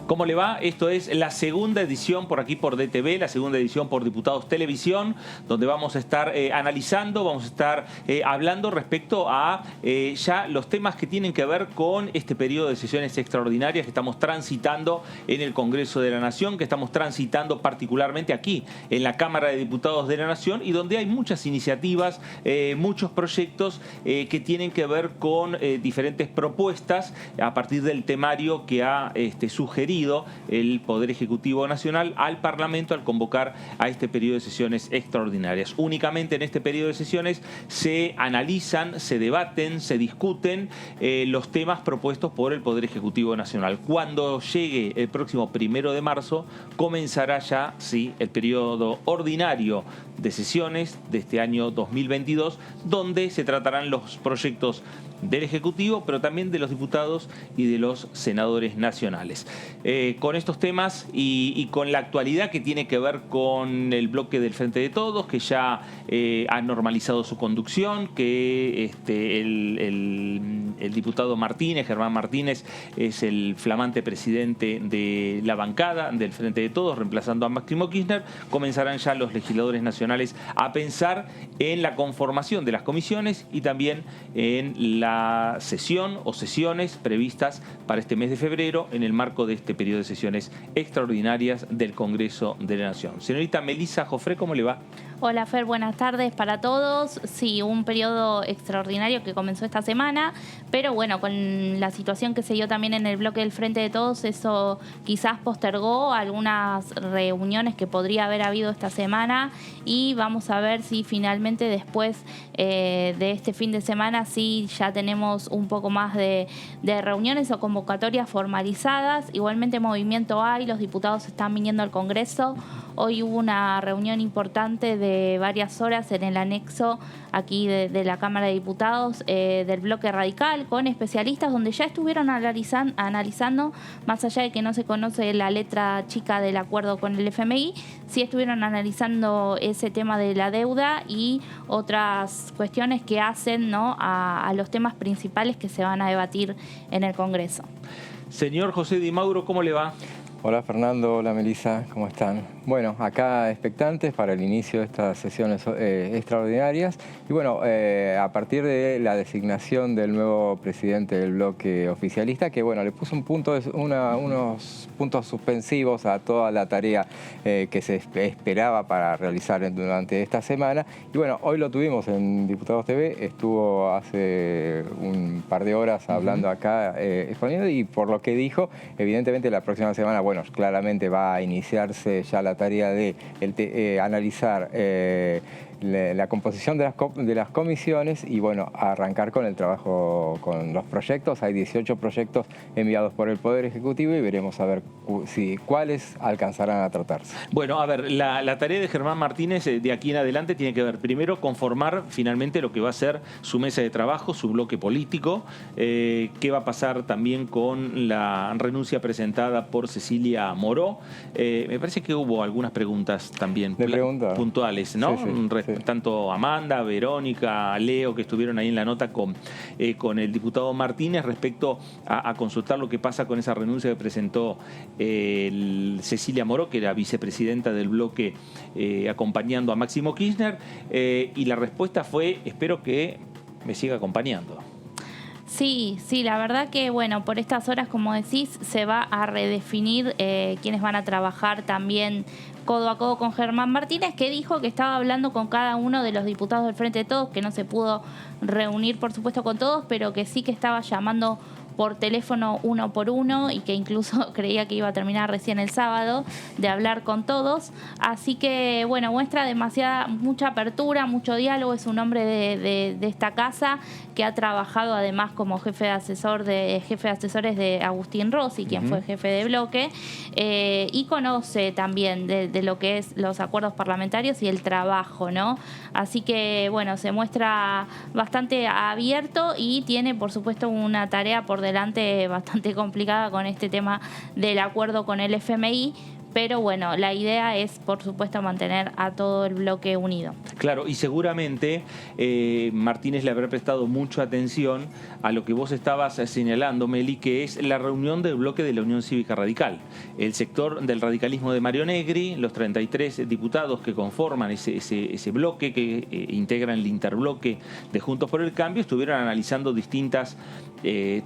¿Cómo le va? Esto es la segunda edición por aquí por DTV, la segunda edición por Diputados Televisión, donde vamos a estar analizando, vamos a estar hablando respecto a ya los temas que tienen que ver con este periodo de sesiones extraordinarias que estamos transitando en el Congreso de la Nación, que estamos transitando particularmente aquí en la Cámara de Diputados de la Nación y donde hay muchas iniciativas, muchos proyectos que tienen que ver con diferentes propuestas a partir del temario que ha sugerido el Poder Ejecutivo Nacional al Parlamento al convocar a este periodo de sesiones extraordinarias. Únicamente en este periodo de sesiones se analizan, se debaten, se discuten los temas propuestos por el Poder Ejecutivo Nacional. Cuando llegue el próximo 1 de marzo, comenzará ya, sí, el periodo ordinario de sesiones de este año 2022, donde se tratarán los proyectos del Ejecutivo, pero también de los diputados y de los senadores nacionales. Con estos temas y con la actualidad que tiene que ver con el bloque del Frente de Todos, que ya ha normalizado su conducción, que el diputado Martínez, Germán Martínez, es el flamante presidente de la bancada del Frente de Todos, reemplazando a Máximo Kirchner, comenzarán ya los legisladores nacionales a pensar en la conformación de las comisiones y también en la sesión o sesiones previstas para este mes de febrero en el marco de este periodo de sesiones extraordinarias del Congreso de la Nación. Señorita Melissa Jofré, ¿cómo le va? Hola Fer, buenas tardes para todos. Sí, un periodo extraordinario que comenzó esta semana, pero bueno, con la situación que se dio también en el bloque del Frente de Todos, eso quizás postergó algunas reuniones que podría haber habido esta semana y vamos a ver si finalmente después de este fin de semana sí ya tenemos un poco más de reuniones o convocatorias formalizadas. Igualmente movimiento hay, los diputados están viniendo al Congreso. Hoy hubo una reunión importante de varias horas en el anexo aquí de la Cámara de Diputados del bloque radical con especialistas donde ya estuvieron analizando, más allá de que no se conoce la letra chica del acuerdo con el FMI, sí estuvieron analizando ese tema de la deuda y otras cuestiones que hacen, ¿no?, a los temas principales que se van a debatir en el Congreso. Señor José Di Mauro, ¿cómo le va? Hola Fernando, hola Melissa, ¿cómo están? Bueno, acá expectantes para el inicio de estas sesiones extraordinarias y bueno, a partir de la designación del nuevo presidente del bloque oficialista, que bueno, le puso unos puntos suspensivos a toda la tarea que se esperaba para realizar durante esta semana y bueno, hoy lo tuvimos en Diputados TV, estuvo hace un par de horas hablando acá exponiendo y por lo que dijo, evidentemente la próxima semana, bueno, claramente va a iniciarse ya la tarea de analizar la composición de las comisiones y bueno, arrancar con el trabajo con los proyectos. Hay 18 proyectos enviados por el Poder Ejecutivo y veremos a ver cuáles alcanzarán a tratarse. Bueno, a ver, la tarea de Germán Martínez de aquí en adelante tiene que ver primero conformar finalmente lo que va a ser su mesa de trabajo, su bloque político, qué va a pasar también con la renuncia presentada por Cecilia Moró. Me parece que hubo algunas preguntas también puntuales, ¿no? Sí, sí. Tanto Amanda, Verónica, Leo, que estuvieron ahí en la nota con el diputado Martínez respecto a consultar lo que pasa con esa renuncia que presentó Cecilia Moró, que era vicepresidenta del bloque acompañando a Máximo Kirchner, y la respuesta fue: espero que me siga acompañando. Sí, la verdad que, bueno, por estas horas, como decís, se va a redefinir quiénes van a trabajar también codo a codo con Germán Martínez, que dijo que estaba hablando con cada uno de los diputados del Frente de Todos, que no se pudo reunir, por supuesto, con todos, pero que sí que estaba llamando por teléfono uno por uno y que incluso creía que iba a terminar recién el sábado de hablar con todos. Así que, bueno, muestra mucha apertura, mucho diálogo. Es un hombre de esta casa que ha trabajado además como jefe de asesores de Agustín Rossi, quien fue jefe de bloque, y conoce también de lo que es los acuerdos parlamentarios y el trabajo, ¿no? Así que, bueno, se muestra bastante abierto y tiene, por supuesto, una tarea por delante bastante complicada con este tema del acuerdo con el FMI, pero bueno, la idea es, por supuesto, mantener a todo el bloque unido. Claro, y seguramente Martínez le habrá prestado mucha atención a lo que vos estabas señalando, Meli, que es la reunión del bloque de la Unión Cívica Radical. El sector del radicalismo de Mario Negri, los 33 diputados que conforman ese bloque, que integran el interbloque de Juntos por el Cambio, estuvieron analizando distintas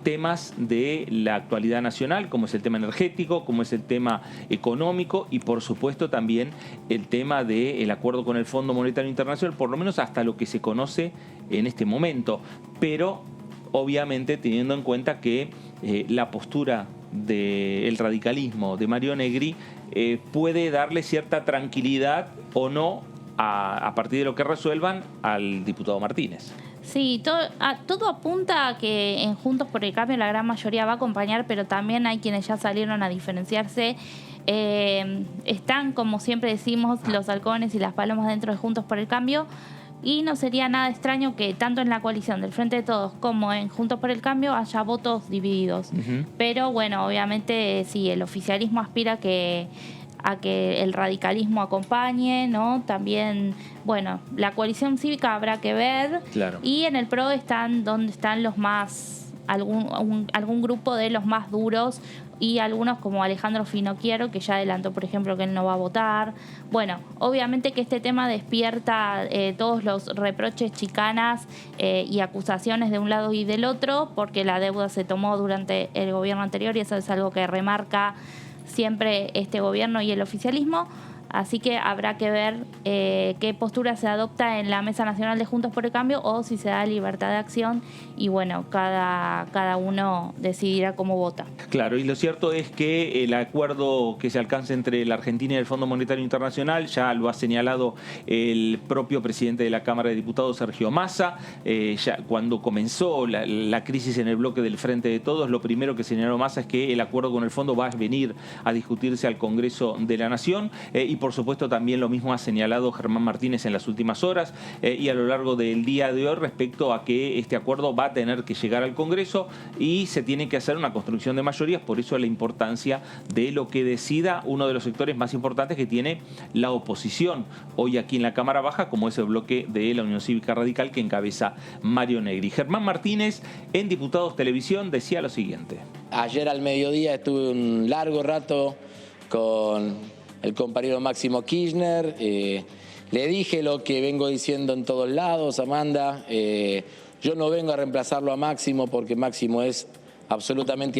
temas de la actualidad nacional, como es el tema energético, como es el tema económico y por supuesto también el tema del acuerdo con el Fondo Monetario Internacional, por lo menos hasta lo que se conoce en este momento, pero obviamente teniendo en cuenta que la postura del radicalismo de Mario Negri puede darle cierta tranquilidad o no a partir de lo que resuelvan al diputado Martínez. Sí, todo apunta a que en Juntos por el Cambio la gran mayoría va a acompañar, pero también hay quienes ya salieron a diferenciarse. Están, como siempre decimos, los halcones y las palomas dentro de Juntos por el Cambio, y no sería nada extraño que tanto en la coalición del Frente de Todos como en Juntos por el Cambio haya votos divididos. Pero bueno, obviamente sí, el oficialismo aspira a que el radicalismo acompañe, ¿no? También, bueno, la coalición cívica habrá que ver. Claro. Y en el PRO están donde están los más, algún grupo de los más duros, y algunos como Alejandro Finocchiaro, que ya adelantó, por ejemplo, que él no va a votar. Bueno, obviamente que este tema despierta todos los reproches, chicanas y acusaciones de un lado y del otro, porque la deuda se tomó durante el gobierno anterior y eso es algo que remarca siempre este gobierno y el oficialismo. Así que habrá que ver qué postura se adopta en la Mesa Nacional de Juntos por el Cambio o si se da libertad de acción y bueno, cada uno decidirá cómo vota. Claro, y lo cierto es que el acuerdo que se alcanza entre la Argentina y el Fondo Monetario Internacional ya lo ha señalado el propio presidente de la Cámara de Diputados, Sergio Massa. Ya cuando comenzó la crisis en el bloque del Frente de Todos, lo primero que señaló Massa es que el acuerdo con el fondo va a venir a discutirse al Congreso de la Nación y por supuesto también lo mismo ha señalado Germán Martínez en las últimas horas y a lo largo del día de hoy respecto a que este acuerdo va a tener que llegar al Congreso y se tiene que hacer una construcción de mayorías, por eso la importancia de lo que decida uno de los sectores más importantes que tiene la oposición hoy aquí en la Cámara Baja, como es el bloque de la Unión Cívica Radical que encabeza Mario Negri. Germán Martínez en Diputados Televisión decía lo siguiente. Ayer al mediodía estuve un largo rato con el compañero Máximo Kirchner, le dije lo que vengo diciendo en todos lados, Amanda, yo no vengo a reemplazarlo a Máximo porque Máximo es absolutamente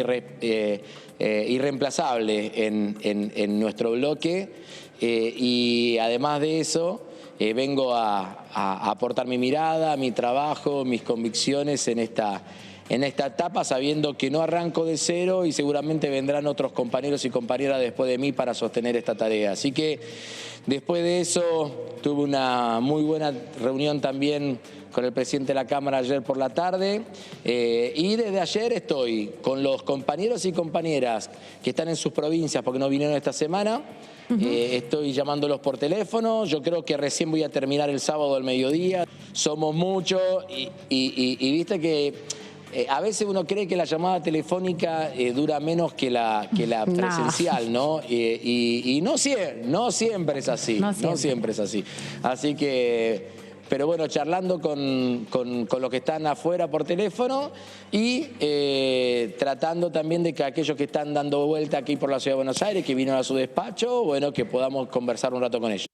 irreemplazable en nuestro bloque y además de eso vengo a aportar mi mirada, mi trabajo, mis convicciones en esta etapa, sabiendo que no arranco de cero y seguramente vendrán otros compañeros y compañeras después de mí para sostener esta tarea. Así que después de eso tuve una muy buena reunión también con el presidente de la Cámara ayer por la tarde y desde ayer estoy con los compañeros y compañeras que están en sus provincias porque no vinieron esta semana. Estoy llamándolos por teléfono, yo creo que recién voy a terminar el sábado al mediodía. Somos muchos y viste que a veces uno cree que la llamada telefónica dura menos que la presencial, ¿no? Y no siempre es así, no siempre es así. Así que, pero bueno, charlando con los que están afuera por teléfono y tratando también de que aquellos que están dando vuelta aquí por la Ciudad de Buenos Aires, que vinieron a su despacho, bueno, que podamos conversar un rato con ellos.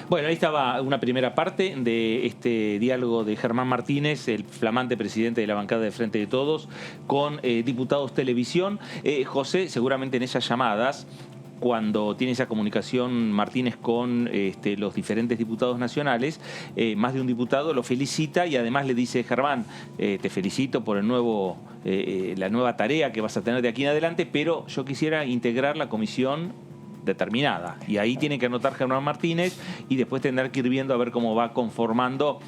Bueno, ahí estaba una primera parte de este diálogo de Germán Martínez, el flamante presidente de la bancada de Frente de Todos, con Diputados Televisión. José, seguramente en esas llamadas, cuando tiene esa comunicación Martínez con los diferentes diputados nacionales, más de un diputado lo felicita y además le dice: Germán, te felicito por la nueva tarea que vas a tener de aquí en adelante, pero yo quisiera integrar la comisión determinada. Y ahí tiene que anotar Germán Martínez y después tendrá que ir viendo a ver cómo va conformando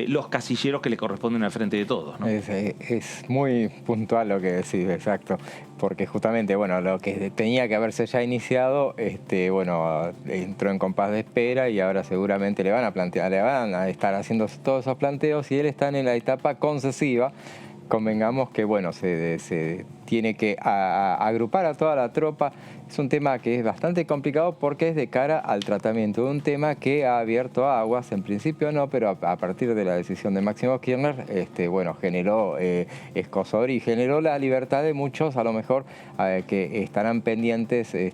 los casilleros que le corresponden al Frente de Todos, ¿no? Es muy puntual lo que decís, exacto. Porque justamente, bueno, lo que tenía que haberse ya iniciado, bueno, entró en compás de espera y ahora seguramente le van a estar haciendo todos esos planteos y él está en la etapa concesiva. Convengamos que, bueno, se tiene que agrupar a toda la tropa. Es un tema que es bastante complicado porque es de cara al tratamiento de un tema que ha abierto aguas, en principio no, pero a partir de la decisión de Máximo Kirchner, bueno, generó escozor y generó la libertad de muchos, a lo mejor, que estarán pendientes de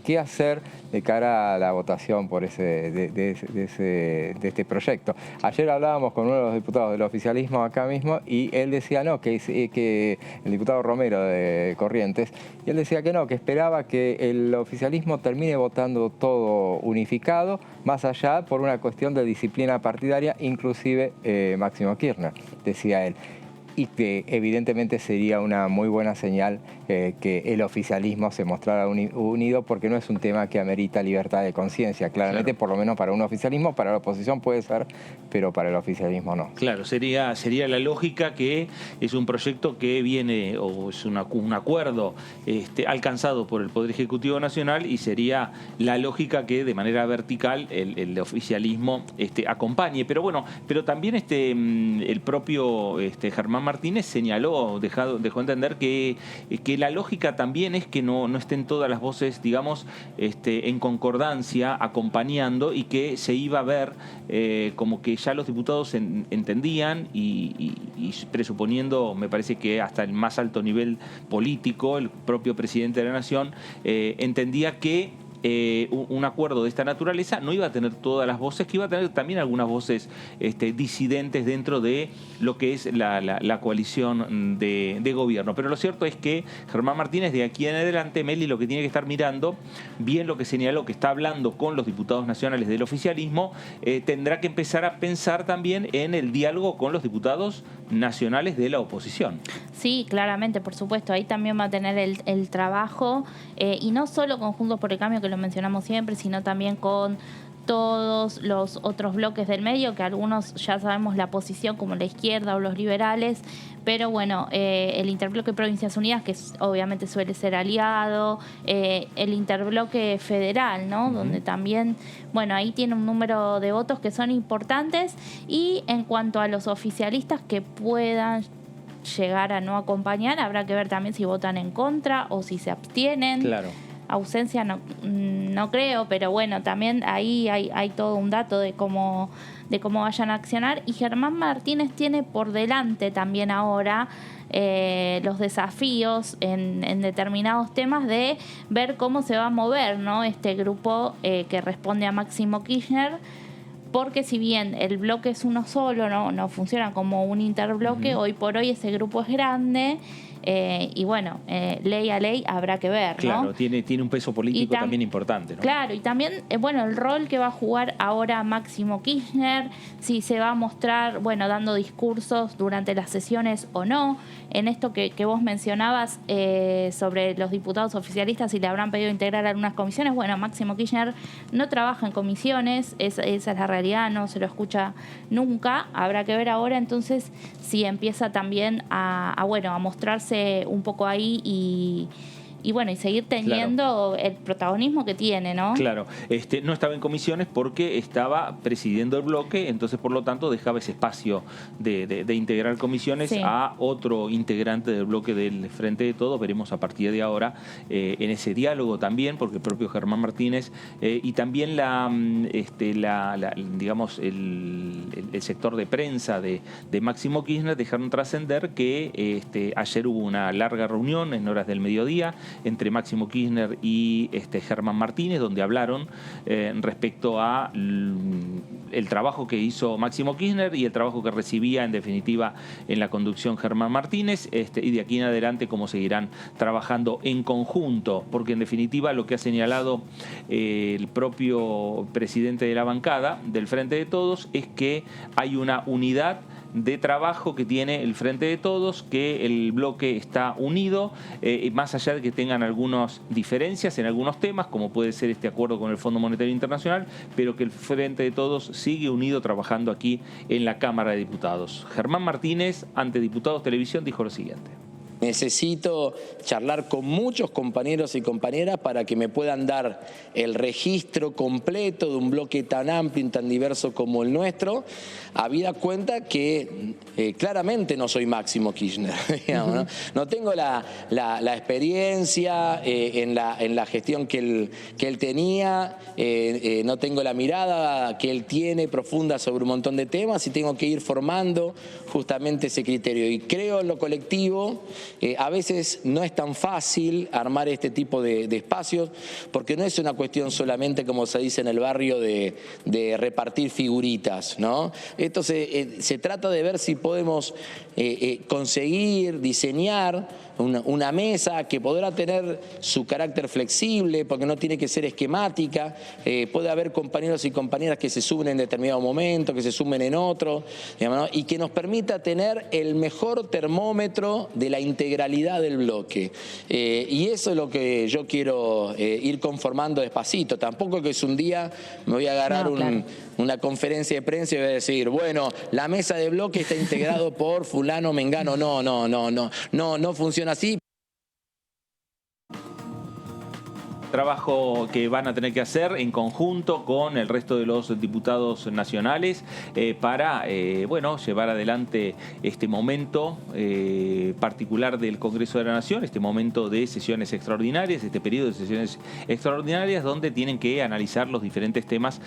qué hacer de cara a la votación por de este proyecto. Ayer hablábamos con uno de los diputados del oficialismo acá mismo y él decía no, que el diputado Romero de Corrientes, y él decía que no, que esperaba que el oficialismo termine votando todo unificado, más allá por una cuestión de disciplina partidaria, inclusive Máximo Kirchner, decía él. Y que evidentemente sería una muy buena señal que el oficialismo se mostrara unido, porque no es un tema que amerita libertad de conciencia, claramente, claro. Por lo menos para un oficialismo, para la oposición puede ser, pero para el oficialismo no. Claro, sería la lógica que es un proyecto que viene, o es un acuerdo alcanzado por el Poder Ejecutivo Nacional, y sería la lógica que de manera vertical el oficialismo acompañe. Pero bueno, pero también el propio Germán Martínez señaló, dejó entender que la lógica también es que no estén todas las voces, digamos, en concordancia, acompañando, y que se iba a ver como que ya los diputados entendían y presuponiendo, me parece que hasta el más alto nivel político, el propio presidente de la Nación, entendía que un acuerdo de esta naturaleza no iba a tener todas las voces, que iba a tener también algunas voces disidentes dentro de lo que es la coalición de gobierno. Pero lo cierto es que Germán Martínez, de aquí en adelante, Meli, lo que tiene que estar mirando, bien lo que señaló, que está hablando con los diputados nacionales del oficialismo, tendrá que empezar a pensar también en el diálogo con los diputados nacionales de la oposición. Sí, claramente, por supuesto. Ahí también va a tener el trabajo, y no solo con Juntos por el Cambio, que lo mencionamos siempre, sino también con todos los otros bloques del medio, que algunos ya sabemos la posición, como la izquierda o los liberales, pero bueno, el Interbloque Provincias Unidas, que obviamente suele ser aliado, el Interbloque Federal, ¿no? Uh-huh. Donde también, bueno, ahí tiene un número de votos que son importantes, y en cuanto a los oficialistas que puedan llegar a no acompañar, habrá que ver también si votan en contra o si se abstienen. Claro. Ausencia no creo, pero bueno, también ahí hay todo un dato de cómo vayan a accionar. Y Germán Martínez tiene por delante también ahora los desafíos en determinados temas de ver cómo se va a mover, ¿no? Este grupo que responde a Máximo Kirchner, porque si bien el bloque es uno solo, no funciona como un interbloque, hoy por hoy ese grupo es grande. Y bueno, ley a ley habrá que ver, ¿no? Claro, tiene un peso político también importante, ¿no? Claro, y también, bueno, el rol que va a jugar ahora Máximo Kirchner, si se va a mostrar, bueno, dando discursos durante las sesiones o no. En esto que vos mencionabas sobre los diputados oficialistas, si le habrán pedido integrar algunas comisiones, bueno, Máximo Kirchner no trabaja en comisiones, esa es la realidad, no se lo escucha nunca. Habrá que ver ahora entonces si empieza también a mostrarse un poco ahí y bueno, y seguir teniendo el protagonismo que tiene, ¿no? Claro, no estaba en comisiones porque estaba presidiendo el bloque, entonces por lo tanto dejaba ese espacio de integrar comisiones a otro integrante del bloque del Frente de Todos. Veremos a partir de ahora en ese diálogo también, porque el propio Germán Martínez y también digamos el sector de prensa de Máximo Kirchner dejaron trascender que ayer hubo una larga reunión en horas del mediodía entre Máximo Kirchner y Germán Martínez, donde hablaron respecto a el trabajo que hizo Máximo Kirchner y el trabajo que recibía en definitiva en la conducción Germán Martínez, y de aquí en adelante cómo seguirán trabajando en conjunto, porque en definitiva lo que ha señalado el propio presidente de la bancada del Frente de Todos es que hay una unidad de trabajo que tiene el Frente de Todos, que el bloque está unido, más allá de que tengan algunas diferencias en algunos temas, como puede ser este acuerdo con el Fondo Monetario Internacional, pero que el Frente de Todos sigue unido trabajando aquí en la Cámara de Diputados. Germán Martínez, ante Diputados Televisión, dijo lo siguiente. necesito charlar con muchos compañeros y compañeras para que me puedan dar el registro completo de un bloque tan amplio y tan diverso como el nuestro, habida cuenta que claramente no soy Máximo Kirchner, digamos, ¿no? No tengo la experiencia en la gestión que él tenía, no tengo la mirada que él tiene profunda sobre un montón de temas y tengo que ir formando justamente ese criterio. Y creo en lo colectivo, a veces no es tan fácil armar este tipo de espacios, porque no es una cuestión solamente, como se dice en el barrio, de repartir figuritas, ¿no? Esto se trata de ver si podemos conseguir, diseñar una mesa que podrá tener su carácter flexible, porque no tiene que ser esquemática, puede haber compañeros y compañeras que se sumen en determinado momento, que se sumen en otro, digamos, ¿no? Y que nos permita tener el mejor termómetro de la integralidad del bloque. Y eso es lo que yo quiero ir conformando despacito. Tampoco que es un día me voy a agarrar una conferencia de prensa y voy a decir, bueno, la mesa de bloque está integrado por fulano, mengano. No funciona así. Trabajo que van a tener que hacer en conjunto con el resto de los diputados nacionales para bueno, llevar adelante este momento particular del Congreso de la Nación, este momento de sesiones extraordinarias, este periodo de sesiones extraordinarias donde tienen que analizar los diferentes temas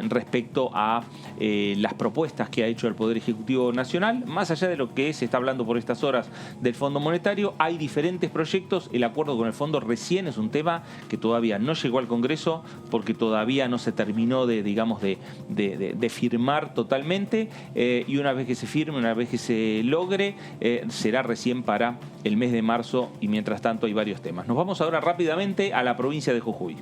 respecto a las propuestas que ha hecho el Poder Ejecutivo Nacional. Más allá de lo que se está hablando por estas horas del Fondo Monetario, hay diferentes proyectos. El acuerdo con el Fondo recién es un tema que todavía no llegó al Congreso porque todavía no se terminó de firmar totalmente, y una vez que se firme, una vez que se logre, será recién para el mes de marzo, y mientras tanto hay varios temas. Nos vamos ahora rápidamente a la provincia de Jujuy.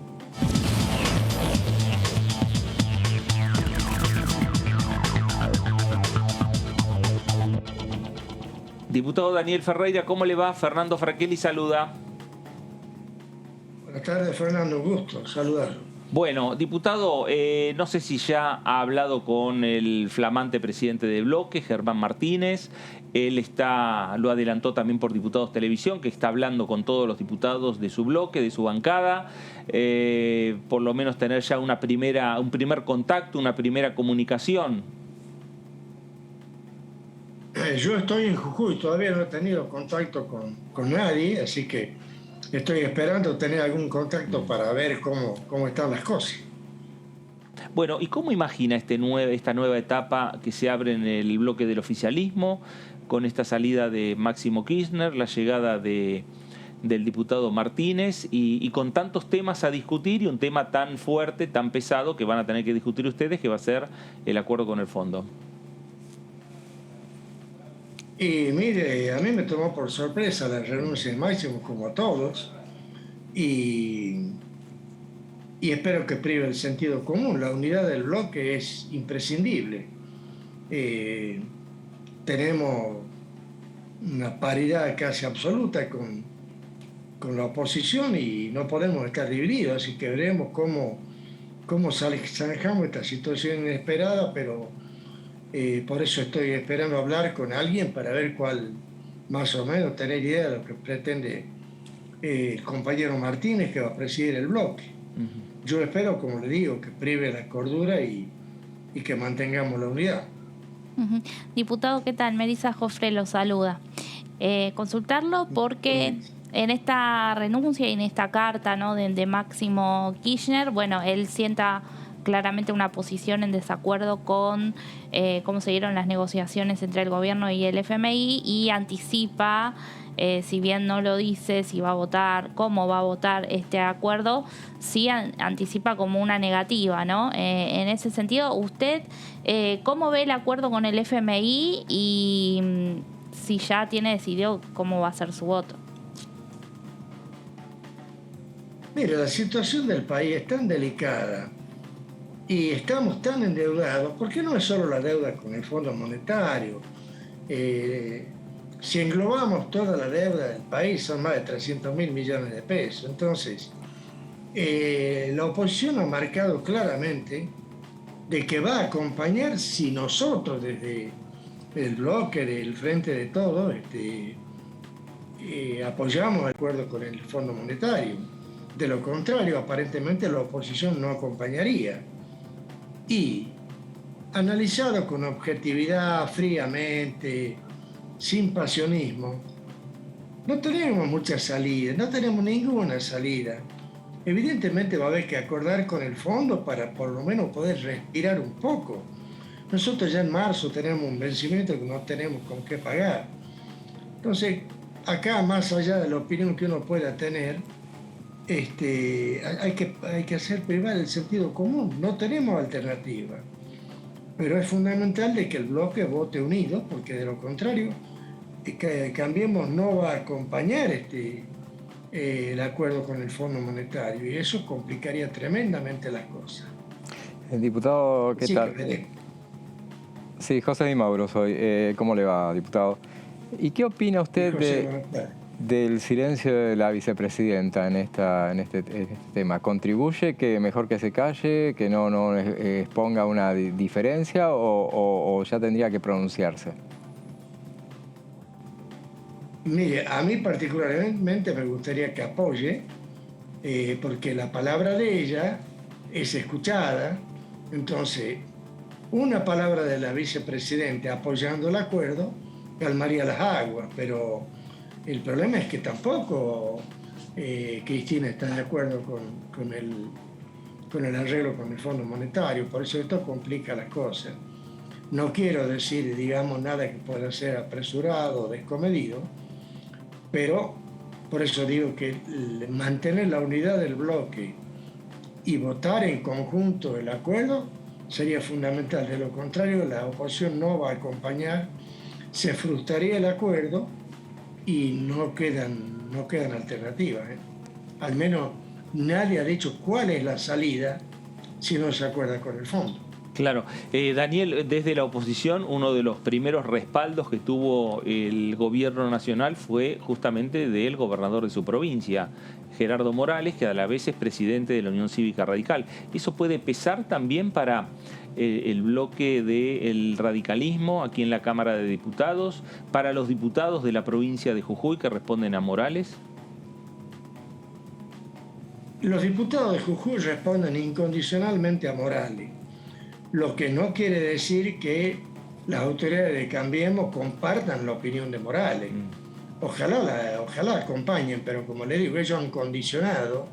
Diputado Daniel Ferreira, ¿cómo le va? Fernando Fraquelli saluda. Buenas tardes, Fernando, un gusto saludarlo. Bueno, diputado, no sé si ya ha hablado con el flamante presidente del bloque, Germán Martínez. Él lo adelantó también por Diputados Televisión, que está hablando con todos los diputados de su bloque, de su bancada. Por lo menos tener ya un primer contacto, una primera comunicación. Yo estoy en Jujuy, todavía no he tenido contacto con nadie, así que estoy esperando tener algún contacto para ver cómo están las cosas. Bueno, ¿y cómo imagina esta nueva etapa que se abre en el bloque del oficialismo, con esta salida de Máximo Kirchner, la llegada del diputado Martínez y con tantos temas a discutir y un tema tan fuerte, tan pesado que van a tener que discutir ustedes, que va a ser el acuerdo con el fondo? Y mire, a mí me tomó por sorpresa la renuncia de Máximo, como a todos, y espero que prive el sentido común. La unidad del bloque es imprescindible. Tenemos una paridad casi absoluta con la oposición y no podemos estar divididos, así que veremos cómo zanjamos esta situación inesperada, pero por eso estoy esperando hablar con alguien para ver cuál, más o menos, tener idea de lo que pretende el compañero Martínez, que va a presidir el bloque. Yo espero, como le digo, que prive la cordura y que mantengamos la unidad. Diputado, ¿qué tal? Melissa Jofre lo saluda. Consultarlo porque en esta renuncia y en esta carta, ¿no, de Máximo Kirchner, bueno, él sienta claramente una posición en desacuerdo con cómo se dieron las negociaciones entre el gobierno y el FMI, y anticipa, si bien no lo dice si va a votar, cómo va a votar este acuerdo, sí anticipa como una negativa, ¿no? En ese sentido, ¿usted cómo ve el acuerdo con el FMI y si ya tiene decidido cómo va a ser su voto? Mire, la situación del país es tan delicada y estamos tan endeudados, porque no es solo la deuda con el Fondo Monetario. Si englobamos toda la deuda del país, son más de 300.000 millones de pesos. Entonces, la oposición ha marcado claramente de que va a acompañar, si nosotros desde el bloque del Frente de Todos apoyamos el acuerdo con el Fondo Monetario. De lo contrario, aparentemente la oposición no acompañaría. Y analizado con objetividad, fríamente, sin pasionismo, no tenemos mucha salida, no tenemos ninguna salida. Evidentemente va a haber que acordar con el fondo para por lo menos poder respirar un poco. Nosotros ya en marzo tenemos un vencimiento que no tenemos con qué pagar. Entonces, acá, más allá de la opinión que uno pueda tener, hay que hacer privar el sentido común. No tenemos alternativa. Pero es fundamental de que el bloque vote unido, porque de lo contrario, Cambiemos no va a acompañar el acuerdo con el Fondo Monetario, y eso complicaría tremendamente las cosas. Diputado, ¿qué Sí, tal? Sí, José Di Mauro soy. ¿Cómo le va, diputado? ¿Y qué opina usted del silencio de la vicepresidenta en este tema? ¿Contribuye que mejor que se calle, que no exponga una diferencia o ya tendría que pronunciarse? Mire, a mí particularmente me gustaría que apoye, porque la palabra de ella es escuchada. Entonces, una palabra de la vicepresidenta apoyando el acuerdo calmaría las aguas, pero el problema es que tampoco Cristina está de acuerdo con el arreglo con el Fondo Monetario, por eso esto complica las cosas. No quiero decir, digamos, nada que pueda ser apresurado o descomedido, pero por eso digo que mantener la unidad del bloque y votar en conjunto el acuerdo sería fundamental. De lo contrario, la oposición no va a acompañar, se frustraría el acuerdo y no quedan alternativas. Al menos nadie ha dicho cuál es la salida si no se acuerda con el fondo. Claro. Daniel, desde la oposición, uno de los primeros respaldos que tuvo el gobierno nacional fue justamente del gobernador de su provincia, Gerardo Morales, que a la vez es presidente de la Unión Cívica Radical. ¿Eso puede pesar también para el bloque del radicalismo aquí en la Cámara de Diputados, para los diputados de la provincia de Jujuy que responden a Morales? Los diputados de Jujuy responden incondicionalmente a Morales, lo que no quiere decir que las autoridades de Cambiemos compartan la opinión de Morales. Ojalá acompañen, pero como le digo, ellos han condicionado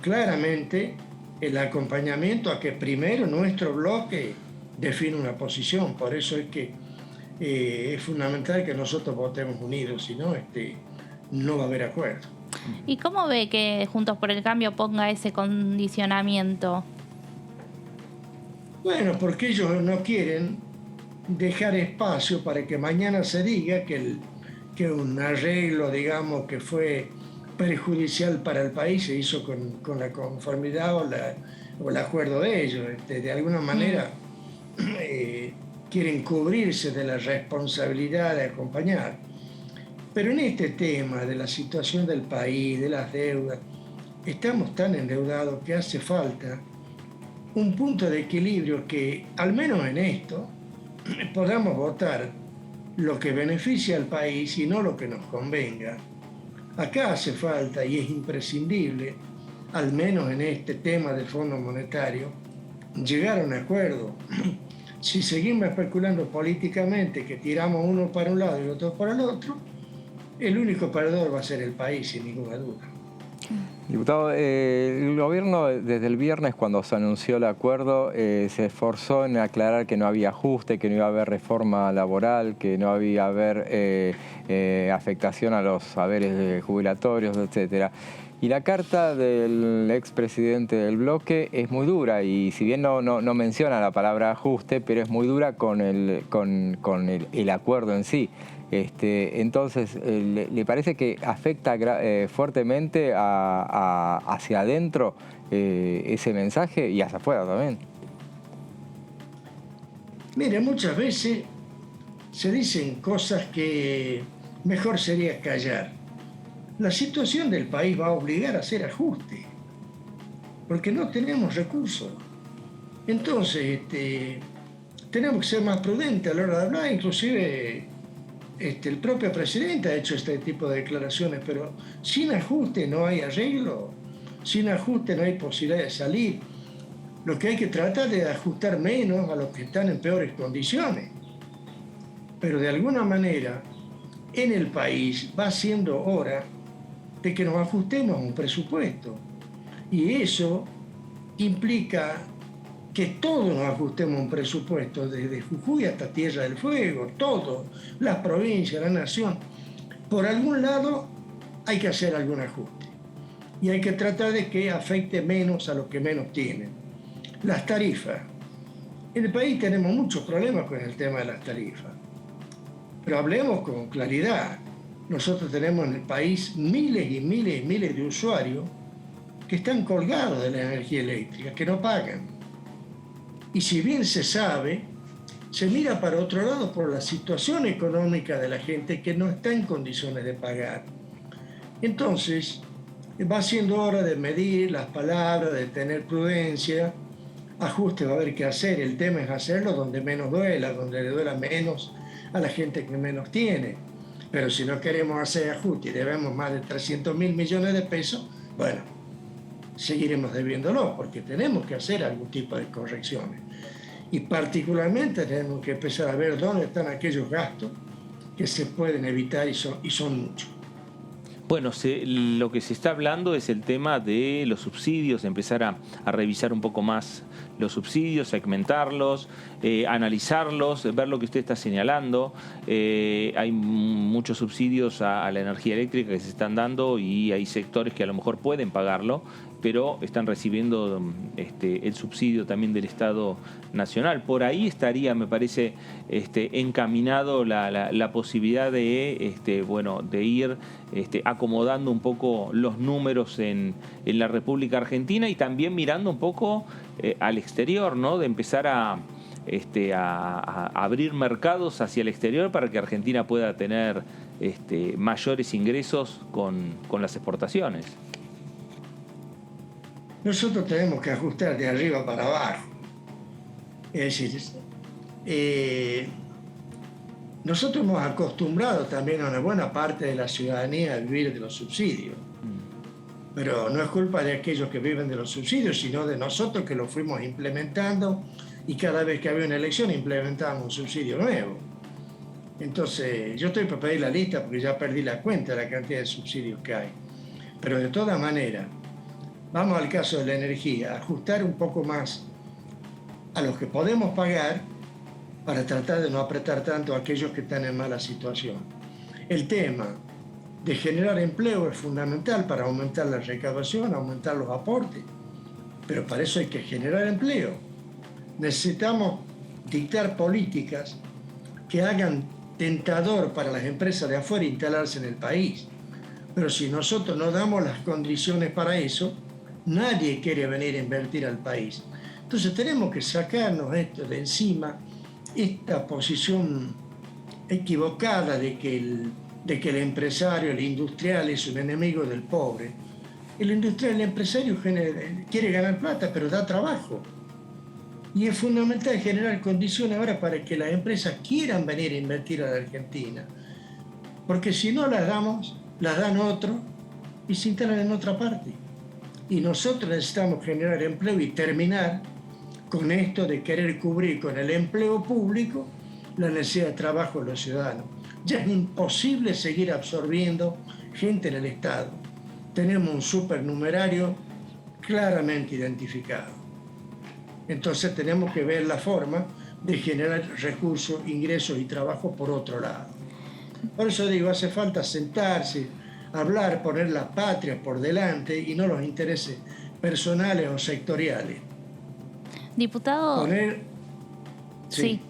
claramente el acompañamiento a que primero nuestro bloque define una posición. Por eso es que es fundamental que nosotros votemos unidos, si no, no va a haber acuerdo. ¿Y cómo ve que Juntos por el Cambio ponga ese condicionamiento? Bueno, porque ellos no quieren dejar espacio para que mañana se diga que un arreglo, digamos, que fue perjudicial para el país se hizo con la conformidad o el acuerdo de ellos. De alguna manera quieren cubrirse de la responsabilidad de acompañar. Pero en este tema de la situación del país, de las deudas, estamos tan endeudados que hace falta un punto de equilibrio que, al menos en esto, podamos votar lo que beneficia al país y no lo que nos convenga. Acá hace falta y es imprescindible, al menos en este tema del Fondo Monetario, llegar a un acuerdo. Si seguimos especulando políticamente que tiramos uno para un lado y otro para el otro, el único perdedor va a ser el país, sin ninguna duda. Diputado, el gobierno desde el viernes, cuando se anunció el acuerdo, se esforzó en aclarar que no había ajuste, que no iba a haber reforma laboral, que no iba a haber afectación a los saberes jubilatorios, etcétera. Y la carta del expresidente del bloque es muy dura, y si bien no menciona la palabra ajuste, pero es muy dura con el acuerdo en sí. Entonces, ¿le parece que afecta fuertemente hacia adentro ese mensaje y hacia afuera también? Mire, muchas veces se dicen cosas que mejor sería callar. La situación del país va a obligar a hacer ajustes, porque no tenemos recursos. Entonces, tenemos que ser más prudentes a la hora de hablar, inclusive el propio presidente ha hecho este tipo de declaraciones, pero sin ajuste no hay arreglo, sin ajuste no hay posibilidad de salir. Lo que hay que tratar es de ajustar menos a los que están en peores condiciones. Pero de alguna manera, en el país va siendo hora de que nos ajustemos a un presupuesto. Y eso implica que todos nos ajustemos a un presupuesto, desde Jujuy hasta Tierra del Fuego, todos, las provincias, la nación. Por algún lado hay que hacer algún ajuste. Y hay que tratar de que afecte menos a los que menos tienen. Las tarifas. En el país tenemos muchos problemas con el tema de las tarifas. Pero hablemos con claridad. Nosotros tenemos en el país miles y miles y miles de usuarios que están colgados de la energía eléctrica, que no pagan. Y si bien se sabe, se mira para otro lado por la situación económica de la gente que no está en condiciones de pagar. Entonces, va siendo hora de medir las palabras, de tener prudencia. Ajuste va a haber que hacer. El tema es hacerlo donde menos duela, donde le duela menos a la gente que menos tiene. Pero si no queremos hacer ajuste y debemos más de 300.000 millones de pesos, bueno, seguiremos debiéndolo porque tenemos que hacer algún tipo de correcciones. Y particularmente tenemos que empezar a ver dónde están aquellos gastos que se pueden evitar y son muchos. Bueno, lo que se está hablando es el tema de los subsidios, empezar a revisar un poco más los subsidios, segmentarlos, analizarlos, ver lo que usted está señalando. Hay muchos subsidios a la energía eléctrica que se están dando y hay sectores que a lo mejor pueden pagarlo, pero están recibiendo el subsidio también del Estado Nacional. Por ahí estaría, me parece, encaminado la posibilidad de ir acomodando un poco los números en la República Argentina y también mirando un poco al exterior, ¿no? De empezar a abrir mercados hacia el exterior para que Argentina pueda tener mayores ingresos con las exportaciones. Nosotros tenemos que ajustar de arriba para abajo. Es decir, nosotros hemos acostumbrado también a una buena parte de la ciudadanía a vivir de los subsidios. Pero no es culpa de aquellos que viven de los subsidios, sino de nosotros que los fuimos implementando y cada vez que había una elección implementábamos un subsidio nuevo. Entonces, yo estoy para pedir la lista porque ya perdí la cuenta de la cantidad de subsidios que hay. Pero de todas maneras, vamos al caso de la energía, ajustar un poco más a los que podemos pagar para tratar de no apretar tanto a aquellos que están en mala situación. El tema de generar empleo es fundamental para aumentar la recaudación, aumentar los aportes, pero para eso hay que generar empleo. Necesitamos dictar políticas que hagan tentador para las empresas de afuera instalarse en el país. Pero si nosotros no damos las condiciones para eso, nadie quiere venir a invertir al país. Entonces tenemos que sacarnos esto de encima, esta posición equivocada de que el empresario, el industrial es un enemigo del pobre. El industrial, el empresario quiere ganar plata, pero da trabajo. Y es fundamental generar condiciones ahora para que las empresas quieran venir a invertir a la Argentina. Porque si no las damos, las dan otros y se instalan en otra parte. Y nosotros necesitamos generar empleo y terminar con esto de querer cubrir con el empleo público la necesidad de trabajo de los ciudadanos. Ya es imposible seguir absorbiendo gente en el Estado. Tenemos un supernumerario claramente identificado. Entonces tenemos que ver la forma de generar recursos, ingresos y trabajo por otro lado. Por eso digo, hace falta sentarse, hablar, poner la patria por delante y no los intereses personales o sectoriales. Diputado... Sí.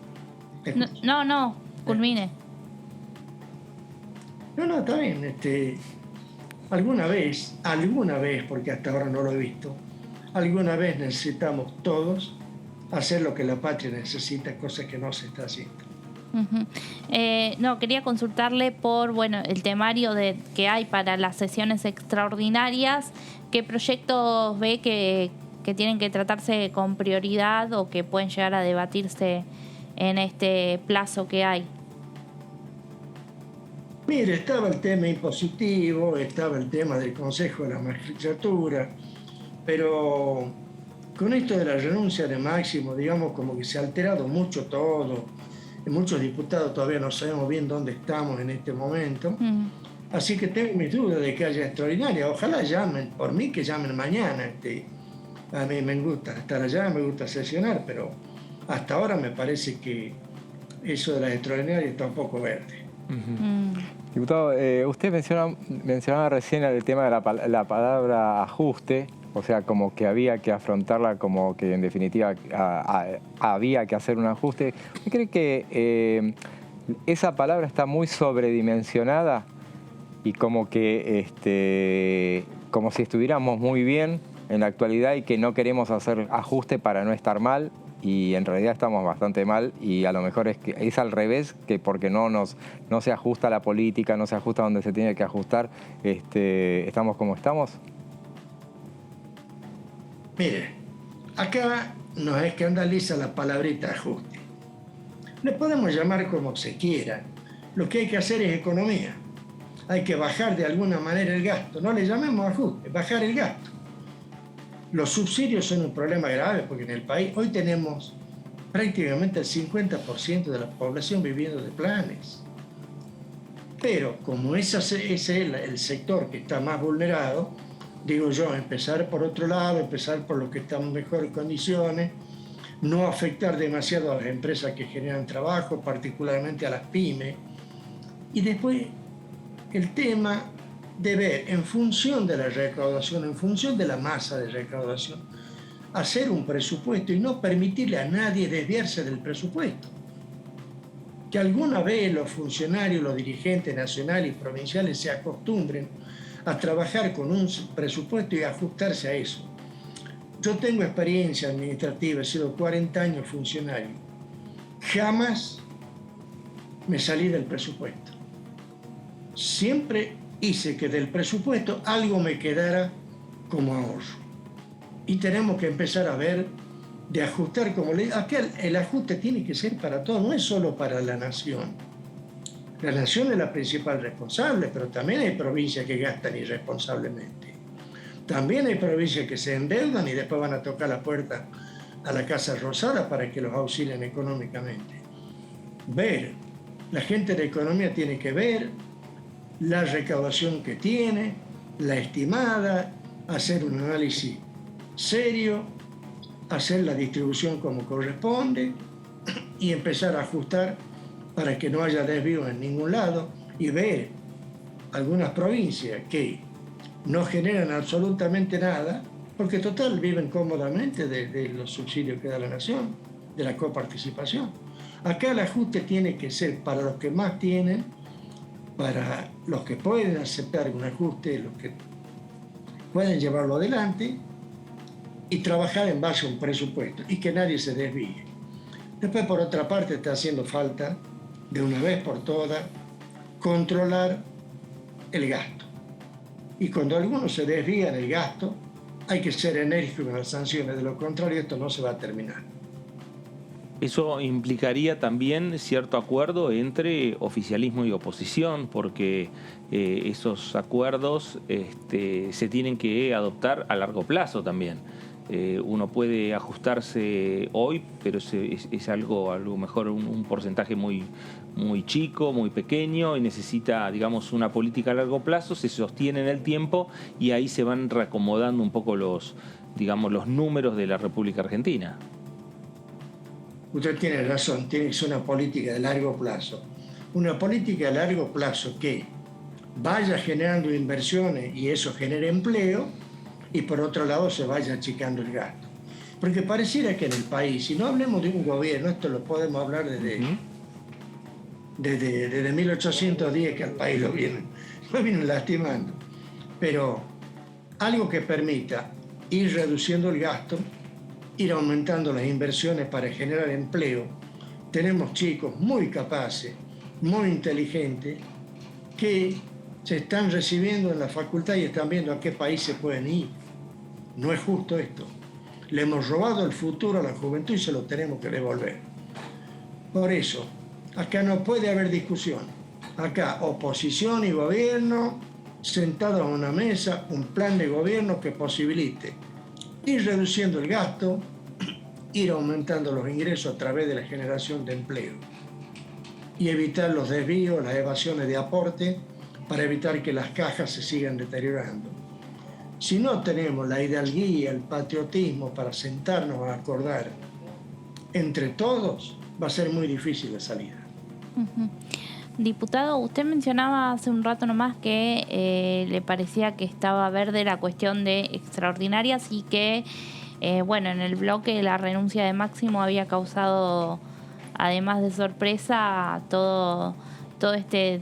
No, culmine. No, está bien. Alguna vez, porque hasta ahora no lo he visto, alguna vez necesitamos todos hacer lo que la patria necesita, cosa que no se está haciendo. No, quería consultarle por el temario que hay para las sesiones extraordinarias. ¿Qué proyectos ve que tienen que tratarse con prioridad o que pueden llegar a debatirse en este plazo que hay? Mire, estaba el tema impositivo, estaba el tema del Consejo de la Magistratura, pero con esto de la renuncia de Máximo, digamos, como que se ha alterado mucho todo. Muchos diputados todavía no sabemos bien dónde estamos en este momento. Así que tengo mis dudas de que haya extraordinaria. Ojalá llamen, por mí que llamen mañana. A mí me gusta estar allá, me gusta sesionar, pero hasta ahora me parece que eso de las extraordinarias está un poco verde. Diputado, usted mencionaba recién el tema de la palabra ajuste, o sea, como que había que afrontarla, como que en definitiva había que hacer un ajuste. ¿Usted cree que esa palabra está muy sobredimensionada y como que como si estuviéramos muy bien en la actualidad y que no queremos hacer ajuste para no estar mal? Y en realidad estamos bastante mal y a lo mejor es al revés, que porque no se ajusta la política, no se ajusta donde se tiene que ajustar, estamos como estamos. Mire, acá nos escandaliza la palabrita ajuste. Le podemos llamar como se quiera. Lo que hay que hacer es economía. Hay que bajar de alguna manera el gasto. No le llamemos ajuste, bajar el gasto. Los subsidios son un problema grave porque en el país hoy tenemos prácticamente el 50% de la población viviendo de planes. Pero como ese es el sector que está más vulnerado, digo yo, empezar por otro lado, empezar por los que están en mejores condiciones, no afectar demasiado a las empresas que generan trabajo, particularmente a las pymes. Y después el tema de ver en función de la recaudación, en función de la masa de recaudación, hacer un presupuesto y no permitirle a nadie desviarse del presupuesto. Que alguna vez los funcionarios, los dirigentes nacionales y provinciales se acostumbren a trabajar con un presupuesto y ajustarse a eso. Yo tengo experiencia administrativa, he sido 40 años funcionario. Jamás me salí del presupuesto. Siempre hice que del presupuesto algo me quedara como ahorro. Y tenemos que empezar a ver de ajustar, como le digo, el ajuste tiene que ser para todos, no es solo para la nación. La nación es la principal responsable, pero también hay provincias que gastan irresponsablemente. También hay provincias que se endeudan y después van a tocar la puerta a la Casa Rosada para que los auxilien económicamente. La gente de economía tiene que ver la recaudación que tiene, la estimada, hacer un análisis serio, hacer la distribución como corresponde y empezar a ajustar para que no haya desvíos en ningún lado y ver algunas provincias que no generan absolutamente nada, porque total viven cómodamente de los subsidios que da la nación, de la coparticipación. Acá el ajuste tiene que ser para los que más tienen, para los que pueden aceptar un ajuste, los que pueden llevarlo adelante y trabajar en base a un presupuesto y que nadie se desvíe. Después, por otra parte, está haciendo falta, de una vez por todas, controlar el gasto. Y cuando algunos se desvían del gasto, hay que ser enérgico con las sanciones, de lo contrario esto no se va a terminar. Eso implicaría también cierto acuerdo entre oficialismo y oposición, porque esos acuerdos se tienen que adoptar a largo plazo también. Uno puede ajustarse hoy, pero es algo mejor, un porcentaje muy chico, muy pequeño, y necesita, digamos, una política a largo plazo, se sostiene en el tiempo y ahí se van reacomodando un poco los números de la República Argentina. Usted tiene razón, tiene que ser una política de largo plazo. Una política de largo plazo que vaya generando inversiones y eso genere empleo y por otro lado se vaya achicando el gasto. Porque pareciera que en el país, si no hablemos de un gobierno, esto lo podemos hablar desde 1810 que al país lo vienen lastimando. Pero algo que permita ir reduciendo el gasto, ir aumentando las inversiones para generar empleo. Tenemos chicos muy capaces, muy inteligentes, que se están recibiendo en la facultad y están viendo a qué país se pueden ir. No es justo esto. Le hemos robado el futuro a la juventud y se lo tenemos que devolver. Por eso, acá no puede haber discusión. acá oposición y gobierno sentados a una mesa, un plan de gobierno que posibilite ir reduciendo el gasto, ir aumentando los ingresos a través de la generación de empleo y evitar los desvíos, las evasiones de aporte para evitar que las cajas se sigan deteriorando. Si no tenemos la hidalguía, el patriotismo para sentarnos a acordar entre todos, va a ser muy difícil la salida. Uh-huh. Diputado, usted mencionaba hace un rato nomás que le parecía que estaba verde la cuestión de extraordinarias y que, bueno, en el bloque la renuncia de Máximo había causado, además de sorpresa, todo este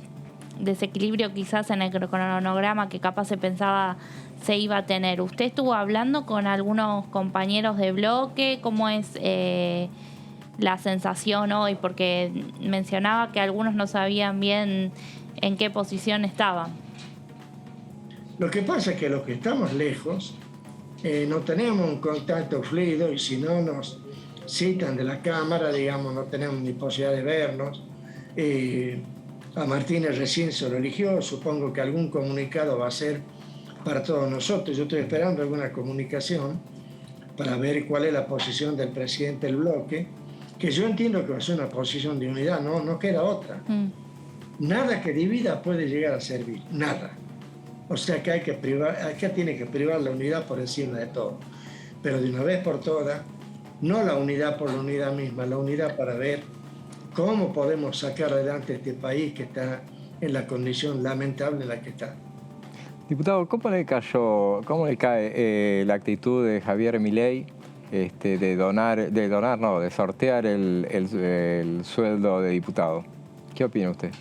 desequilibrio quizás en el cronograma que capaz se pensaba se iba a tener. ¿Usted estuvo hablando con algunos compañeros de bloque? ¿Cómo es la sensación hoy? Porque mencionaba que algunos no sabían bien en qué posición estaban. Lo que pasa es que los que estamos lejos no tenemos un contacto fluido y si no nos citan de la Cámara, digamos, no tenemos ni posibilidad de vernos. A Martínez recién se lo eligió, supongo que algún comunicado va a ser para todos nosotros. Yo estoy esperando alguna comunicación para ver cuál es la posición del presidente del bloque, que yo entiendo que va a ser una posición de unidad, no queda otra. Nada que divida puede llegar a servir, nada. O sea que acá tiene que privar la unidad por encima de todo. Pero de una vez por todas, no la unidad por la unidad misma, la unidad para ver cómo podemos sacar adelante este país que está en la condición lamentable en la que está. Diputado, ¿cómo le cae la actitud de Javier Milei de sortear el sueldo de diputado? ¿Qué opina usted?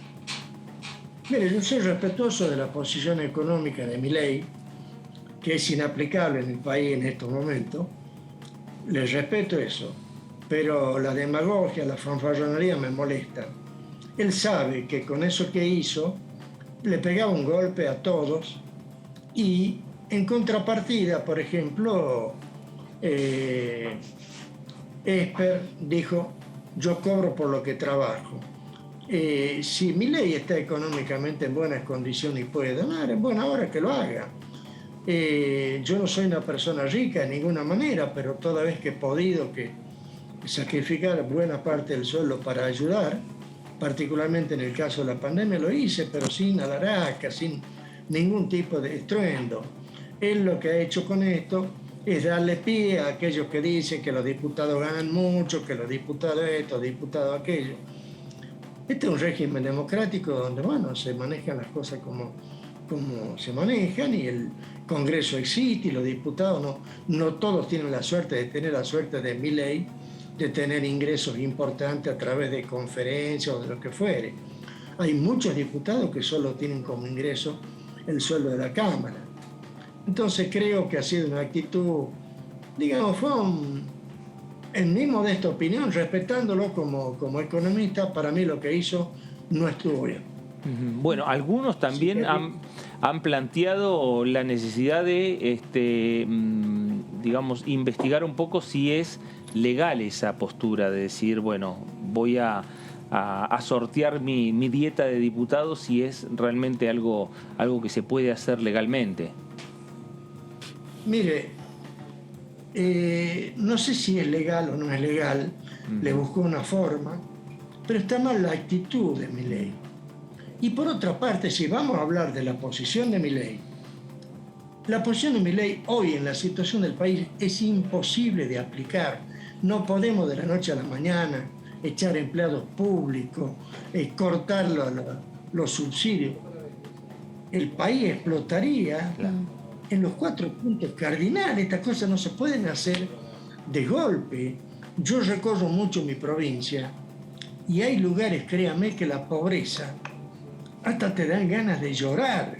Mire, yo soy respetuoso de la posición económica de Milei, que es inaplicable en el país en estos momentos. Le respeto eso, pero la demagogia, la fanfarronería me molesta. Él sabe que con eso que hizo le pegaba un golpe a todos y en contrapartida, por ejemplo, Esper dijo, yo cobro por lo que trabajo. Si Milei está económicamente en buenas condiciones y puede donar, en buena hora que lo haga. Yo no soy una persona rica de ninguna manera, pero toda vez que he podido sacrificar buena parte del sueldo para ayudar, particularmente en el caso de la pandemia, lo hice, pero sin alaraca, sin ningún tipo de estruendo. Él lo que ha hecho con esto es darle pie a aquellos que dicen que los diputados ganan mucho, que los diputados esto, diputados aquello. Este es un régimen democrático donde, bueno, se manejan las cosas como se manejan y el Congreso existe y los diputados no todos tienen la suerte de tener la suerte de Milei, de tener ingresos importantes a través de conferencias o de lo que fuere. Hay muchos diputados que solo tienen como ingreso el sueldo de la Cámara. Entonces creo que ha sido una actitud, digamos, en mi modesta opinión, respetándolo como economista, para mí lo que hizo no estuvo bien. Bueno, algunos también han planteado la necesidad de, digamos, investigar un poco si es legal esa postura de decir, bueno, voy a sortear mi dieta de diputado, si es realmente algo que se puede hacer legalmente. Mire, no sé si es legal o no es legal, le buscó una forma, pero está mal la actitud de Milei. Y por otra parte, si vamos a hablar de la posición de Milei, la posición de Milei hoy en la situación del país es imposible de aplicar. No podemos de la noche a la mañana echar empleados públicos, cortar los subsidios. El país explotaría en los 4 puntos cardinales. Estas cosas no se pueden hacer de golpe. Yo recorro mucho mi provincia y hay lugares, créame, que la pobreza hasta te dan ganas de llorar.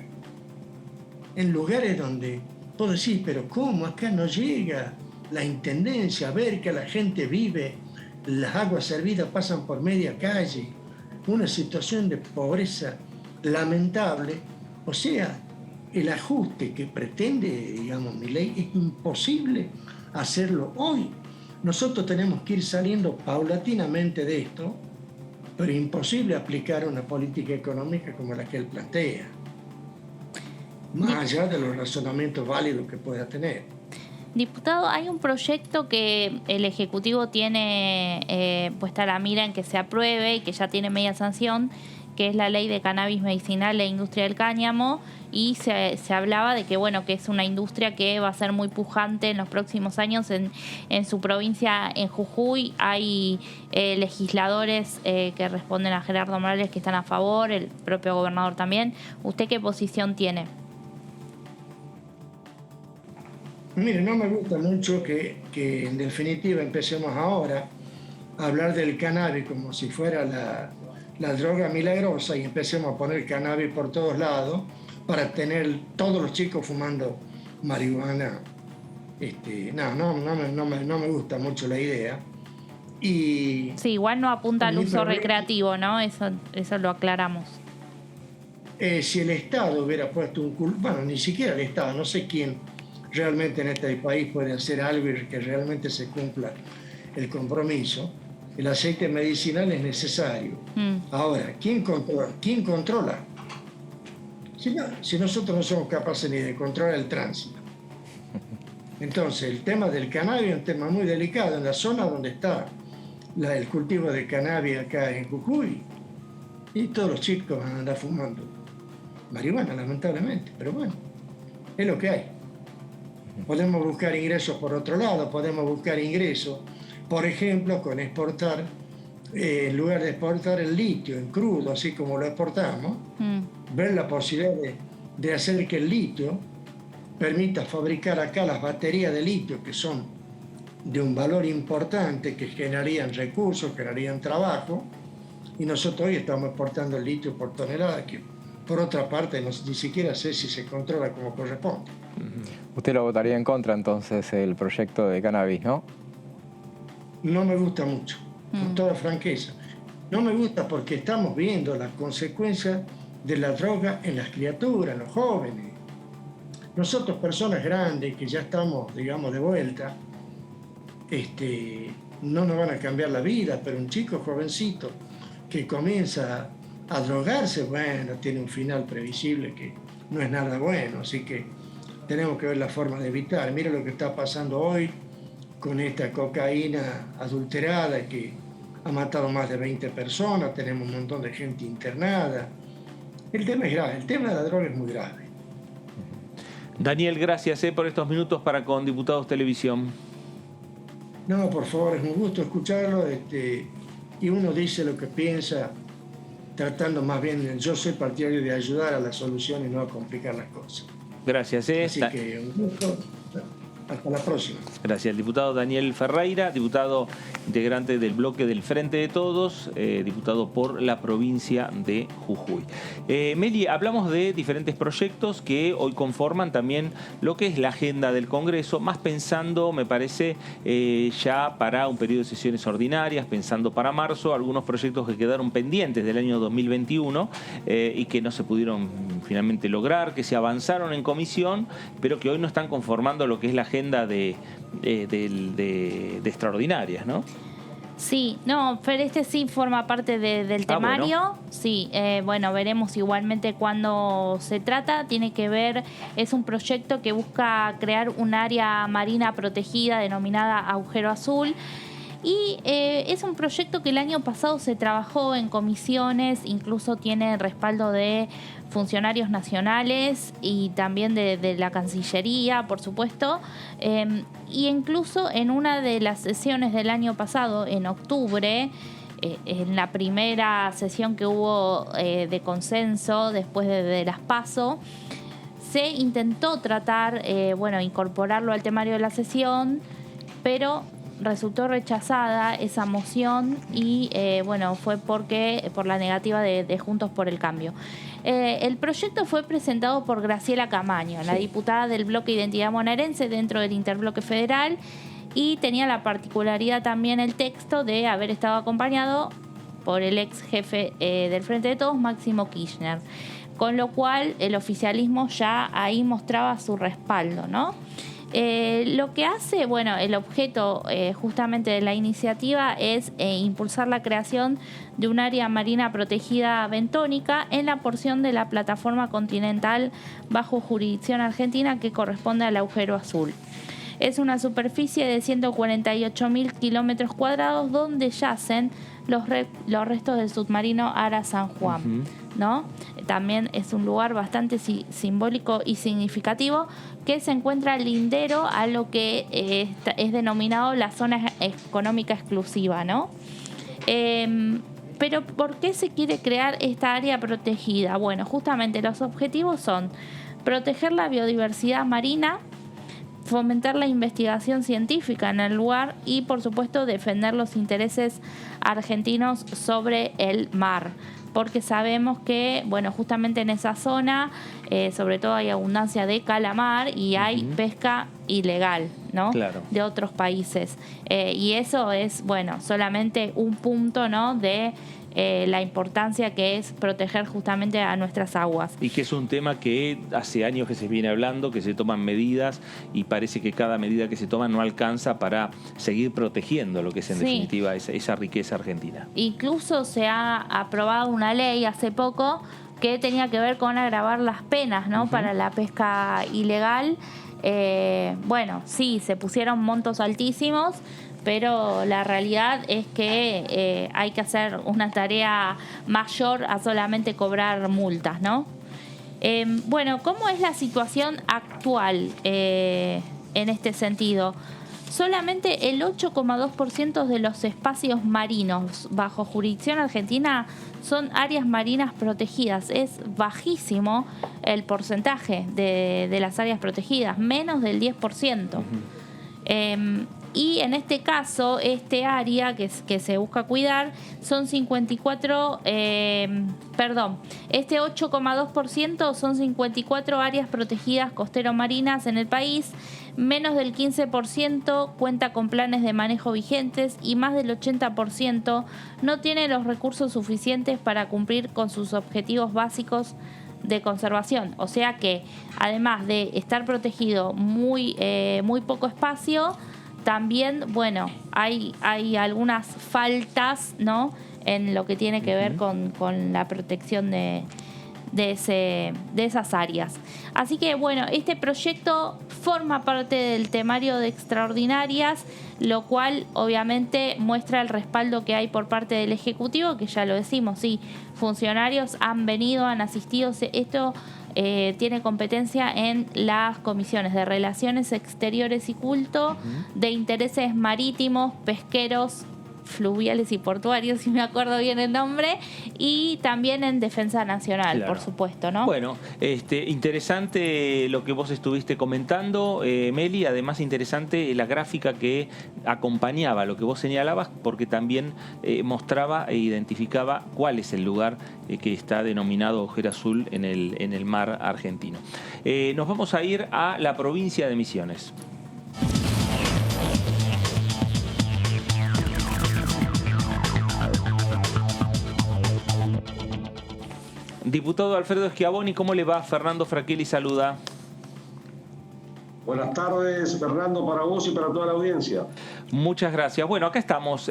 En lugares donde puedo decir, pero ¿cómo? Acá no llega la intendencia a ver que la gente vive, las aguas servidas pasan por media calle, una situación de pobreza lamentable. O sea, el ajuste que pretende, digamos, Milei, es imposible hacerlo hoy. Nosotros tenemos que ir saliendo paulatinamente de esto pero imposible aplicar una política económica como la que él plantea, más allá de los razonamientos válidos que pueda tener. Diputado, hay un proyecto que el Ejecutivo tiene puesta la mira en que se apruebe y que ya tiene media sanción, que es la ley de cannabis medicinal e industria del cáñamo, y se hablaba de que, bueno, que es una industria que va a ser muy pujante en los próximos años en su provincia, en Jujuy. Hay legisladores que responden a Gerardo Morales que están a favor, el propio gobernador también. ¿Usted qué posición tiene? Mire, no me gusta mucho que en definitiva empecemos ahora a hablar del cannabis como si fuera la droga milagrosa y empecemos a poner cannabis por todos lados para tener todos los chicos fumando marihuana. No me gusta mucho la idea. Y sí, igual no apunta al uso recreativo, ¿no? Eso lo aclaramos. Si el Estado hubiera puesto bueno, ni siquiera el Estado, no sé quién realmente en este país puede hacer algo y que realmente se cumpla el compromiso. El aceite medicinal es necesario. Ahora, ¿quién controla? Si nosotros no somos capaces ni de controlar el tránsito. Entonces, el tema del cannabis es un tema muy delicado en la zona donde está el cultivo de cannabis acá en Jujuy. Y todos los chicos van a andar fumando marihuana, lamentablemente. Pero bueno, es lo que hay. Podemos buscar ingresos por otro lado, podemos buscar ingresos, por ejemplo, con exportar, en lugar de exportar el litio en crudo, así como lo exportamos, ver la posibilidad de hacer que el litio permita fabricar acá las baterías de litio, que son de un valor importante, que generarían recursos, generarían trabajo, y nosotros hoy estamos exportando el litio por tonelada, que por otra parte ni siquiera sé si se controla como corresponde. Usted lo votaría en contra entonces el proyecto de cannabis, ¿no? No me gusta mucho, con toda franqueza. No me gusta porque estamos viendo las consecuencias de la droga en las criaturas, en los jóvenes. Nosotros, personas grandes que ya estamos, digamos, de vuelta, no nos van a cambiar la vida, pero un chico jovencito que comienza a drogarse, bueno, tiene un final previsible que no es nada bueno, así que tenemos que ver la forma de evitar. Mira lo que está pasando hoy con esta cocaína adulterada que ha matado más de 20 personas, tenemos un montón de gente internada. El tema es grave, el tema de la droga es muy grave. Daniel, gracias por estos minutos para con Diputados Televisión. No, por favor, es un gusto escucharlo y uno dice lo que piensa, tratando más bien, yo soy partidario de ayudar a la solución y no a complicar las cosas. Gracias. Así que un gusto. Hasta la próxima. Gracias. El diputado Daniel Ferreira, diputado integrante del bloque del Frente de Todos, diputado por la provincia de Jujuy. Meli, hablamos de diferentes proyectos que hoy conforman también lo que es la agenda del Congreso, más pensando, me parece, ya para un periodo de sesiones ordinarias, pensando para marzo, algunos proyectos que quedaron pendientes del año 2021 y que no se pudieron finalmente lograr, que se avanzaron en comisión, pero que hoy no están conformando lo que es la agenda de extraordinarias, ¿no? Sí, no, Fer, sí forma parte del temario. Bueno. Sí, bueno, veremos igualmente cuándo se trata. Tiene que ver, es un proyecto que busca crear un área marina protegida denominada Agujero Azul. Y es un proyecto que el año pasado se trabajó en comisiones, incluso tiene respaldo de funcionarios nacionales y también de la Cancillería, por supuesto. Y incluso en una de las sesiones del año pasado, en octubre, en la primera sesión que hubo de consenso después de las PASO, se intentó tratar, incorporarlo al temario de la sesión, pero resultó rechazada esa moción y fue por la negativa de Juntos por el Cambio. El proyecto fue presentado por Graciela Camaño, la diputada del bloque Identidad Bonaerense dentro del Interbloque Federal, y tenía la particularidad también el texto de haber estado acompañado por el ex jefe del Frente de Todos, Máximo Kirchner, con lo cual el oficialismo ya ahí mostraba su respaldo, ¿no? Lo que hace, bueno, el objeto justamente de la iniciativa es impulsar la creación de un área marina protegida bentónica en la porción de la plataforma continental bajo jurisdicción argentina que corresponde al agujero azul. Es una superficie de 148.000 kilómetros cuadrados donde yacen los restos del submarino Ara San Juan, ¿no? También es un lugar bastante simbólico y significativo que se encuentra lindero a lo que es denominado la zona económica exclusiva, ¿no? Pero ¿por qué se quiere crear esta área protegida? Bueno, justamente los objetivos son proteger la biodiversidad marina, fomentar la investigación científica en el lugar y, por supuesto, defender los intereses argentinos sobre el mar. Porque sabemos que, bueno, justamente en esa zona, sobre todo hay abundancia de calamar y hay pesca ilegal, ¿no? Claro. De otros países. Y eso es, bueno, solamente un punto, ¿no? De la importancia que es proteger justamente a nuestras aguas. Y que es un tema que hace años que se viene hablando, que se toman medidas y parece que cada medida que se toma no alcanza para seguir protegiendo lo que es en definitiva esa riqueza argentina. Incluso se ha aprobado una ley hace poco que tenía que ver con agravar las penas, ¿no? Para la pesca ilegal. Bueno, sí, se pusieron montos altísimos, pero la realidad es que hay que hacer una tarea mayor a solamente cobrar multas, ¿no? Bueno, ¿cómo es la situación actual en este sentido? Solamente el 8,2% de los espacios marinos bajo jurisdicción argentina son áreas marinas protegidas. Es bajísimo el porcentaje de las áreas protegidas, menos del 10%. Y en este caso, este área que se busca cuidar son 54, este 8,2% son 54 áreas protegidas costero-marinas en el país, menos del 15% cuenta con planes de manejo vigentes y más del 80% no tiene los recursos suficientes para cumplir con sus objetivos básicos de conservación. O sea que, además de estar protegido muy poco espacio, también, bueno, hay algunas faltas, ¿no? En lo que tiene que ver con la protección de esas áreas. Así que, bueno, este proyecto forma parte del temario de extraordinarias, lo cual obviamente muestra el respaldo que hay por parte del Ejecutivo, que ya lo decimos, sí, funcionarios han venido, han asistido. Esto tiene competencia en las comisiones de Relaciones Exteriores y Culto, de Intereses Marítimos, Pesqueros, Fluviales y Portuarios, si me acuerdo bien el nombre, y también en Defensa Nacional, claro, por supuesto, ¿no? Bueno, interesante lo que vos estuviste comentando, Meli, además interesante la gráfica que acompañaba lo que vos señalabas, porque también mostraba e identificaba cuál es el lugar que está denominado agujero azul en el mar argentino. Nos vamos a ir a la provincia de Misiones. Diputado Alfredo Schiavoni, ¿cómo le va? Fernando Fraquelli saluda. Buenas tardes, Fernando, para vos y para toda la audiencia. Muchas gracias. Bueno, acá estamos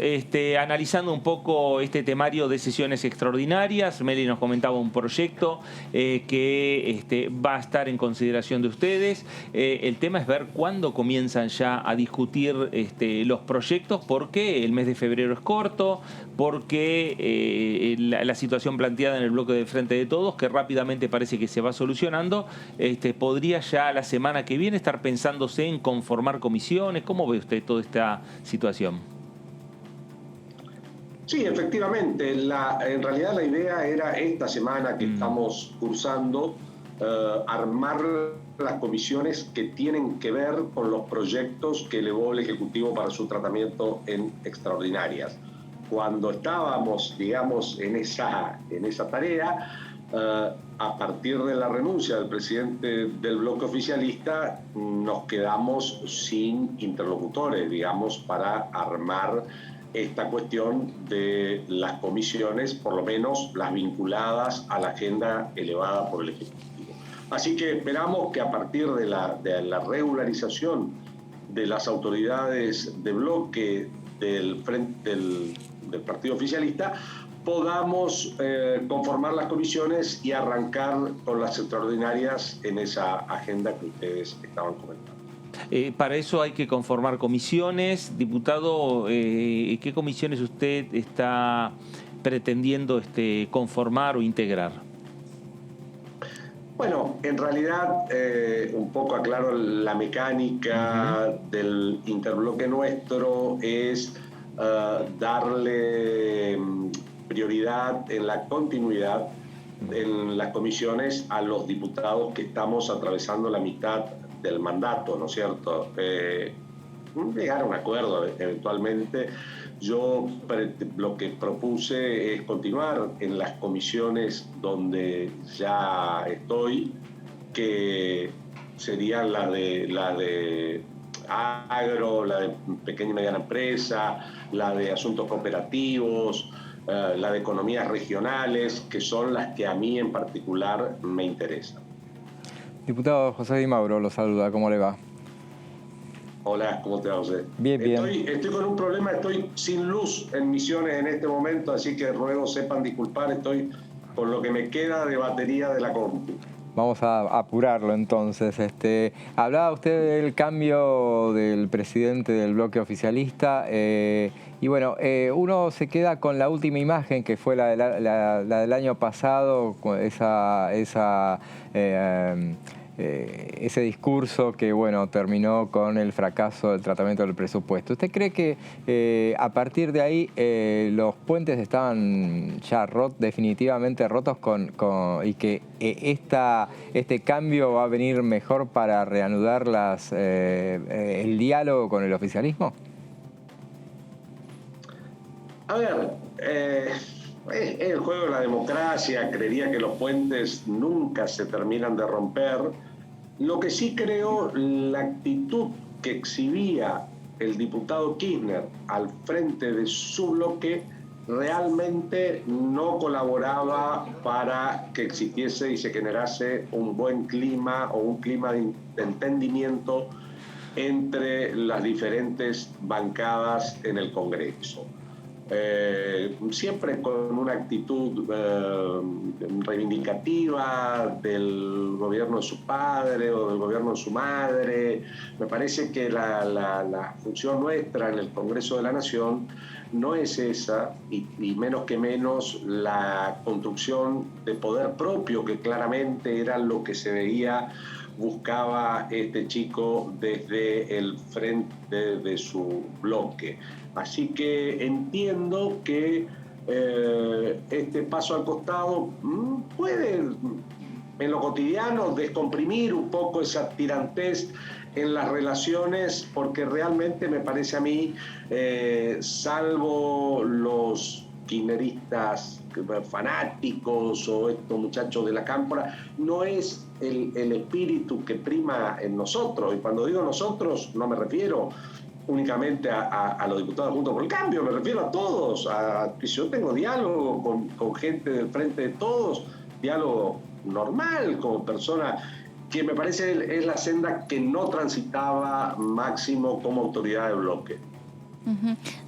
analizando un poco este temario de sesiones extraordinarias. Meli nos comentaba un proyecto que va a estar en consideración de ustedes. El tema es ver cuándo comienzan ya a discutir los proyectos, porque el mes de febrero es corto, porque la situación planteada en el bloque del Frente de Todos, que rápidamente parece que se va solucionando, podría ya la semana que viene estar pensándose en conformar comisiones. ¿Cómo ve usted toda esta situación? Sí, efectivamente. En realidad la idea era esta semana que estamos cursando armar las comisiones que tienen que ver con los proyectos que elevó el Ejecutivo para su tratamiento en extraordinarias. Cuando estábamos, digamos, en esa tarea, a partir de la renuncia del presidente del bloque oficialista, nos quedamos sin interlocutores, digamos, para armar esta cuestión de las comisiones, por lo menos las vinculadas a la agenda elevada por el Ejecutivo. Así que esperamos que a partir de la regularización de las autoridades de bloque del partido oficialista podamos conformar las comisiones y arrancar con las extraordinarias en esa agenda que ustedes estaban comentando. Para eso hay que conformar comisiones. Diputado, ¿qué comisiones usted está pretendiendo conformar o integrar? Bueno, en realidad, un poco aclaro la mecánica del interbloque nuestro, es darle prioridad en la continuidad en las comisiones a los diputados que estamos atravesando la mitad del mandato, ¿no es cierto? Llegar a un acuerdo eventualmente. Yo lo que propuse es continuar en las comisiones donde ya estoy, que serían la de agro, la de pequeña y mediana empresa, la de asuntos cooperativos, la de economías regionales, que son las que a mí en particular me interesan. Diputado José Di Mauro lo saluda, ¿cómo le va? Hola, ¿cómo te va, José? Bien, bien. Estoy con un problema, estoy sin luz en Misiones en este momento, así que ruego sepan disculpar, estoy con lo que me queda de batería de la compu. Vamos a apurarlo entonces. Hablaba usted del cambio del presidente del bloque oficialista y bueno, uno se queda con la última imagen que fue la del año pasado, ese discurso que bueno terminó con el fracaso del tratamiento del presupuesto. ¿Usted cree que a partir de ahí los puentes estaban ya definitivamente rotos y que este cambio va a venir mejor para reanudar el diálogo con el oficialismo? A ver, es el juego de la democracia, creería que los puentes nunca se terminan de romper. Lo que sí creo, la actitud que exhibía el diputado Kirchner al frente de su bloque realmente no colaboraba para que existiese y se generase un buen clima o un clima de entendimiento entre las diferentes bancadas en el Congreso. Siempre con una actitud reivindicativa del gobierno de su padre o del gobierno de su madre. Me parece que la función nuestra en el Congreso de la Nación no es esa, y menos que menos la construcción de poder propio, que claramente era lo que se veía, buscaba este chico desde el frente de su bloque. Así que entiendo que este paso al costado puede, en lo cotidiano, descomprimir un poco esa tirantez en las relaciones, porque realmente me parece a mí, salvo los kirchneristas fanáticos o estos muchachos de la cámpora, no es el espíritu que prima en nosotros. Y cuando digo nosotros, no me refiero únicamente a los diputados Juntos por el Cambio, me refiero a todos. Yo tengo diálogo con gente del frente de todos, diálogo normal, como persona, que me parece es la senda que no transitaba Máximo como autoridad de bloque.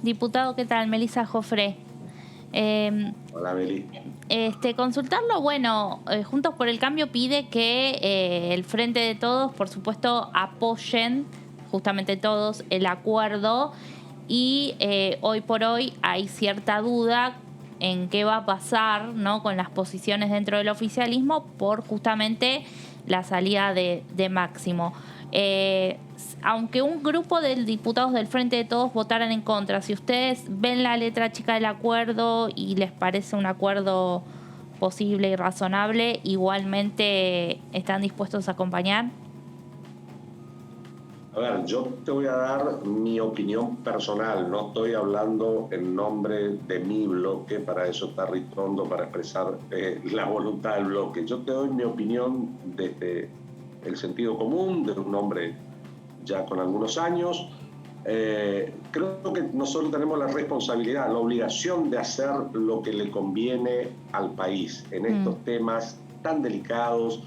Diputado, ¿qué tal? Melissa Jofré. Hola, Meli. Consultarlo, bueno, Juntos por el Cambio pide que el Frente de Todos, por supuesto, apoyen justamente todos el acuerdo y hoy por hoy hay cierta duda en qué va a pasar, ¿no?, con las posiciones dentro del oficialismo por justamente la salida de Máximo. Aunque un grupo de diputados del Frente de Todos votaran en contra, si ustedes ven la letra chica del acuerdo y les parece un acuerdo posible y razonable, igualmente están dispuestos a acompañar. A ver, yo te voy a dar mi opinión personal, no estoy hablando en nombre de mi bloque, para eso está Ritondo, para expresar la voluntad del bloque. Yo te doy mi opinión desde el sentido común, de un hombre ya con algunos años. Creo que nosotros tenemos la responsabilidad, la obligación de hacer lo que le conviene al país en estos temas tan delicados,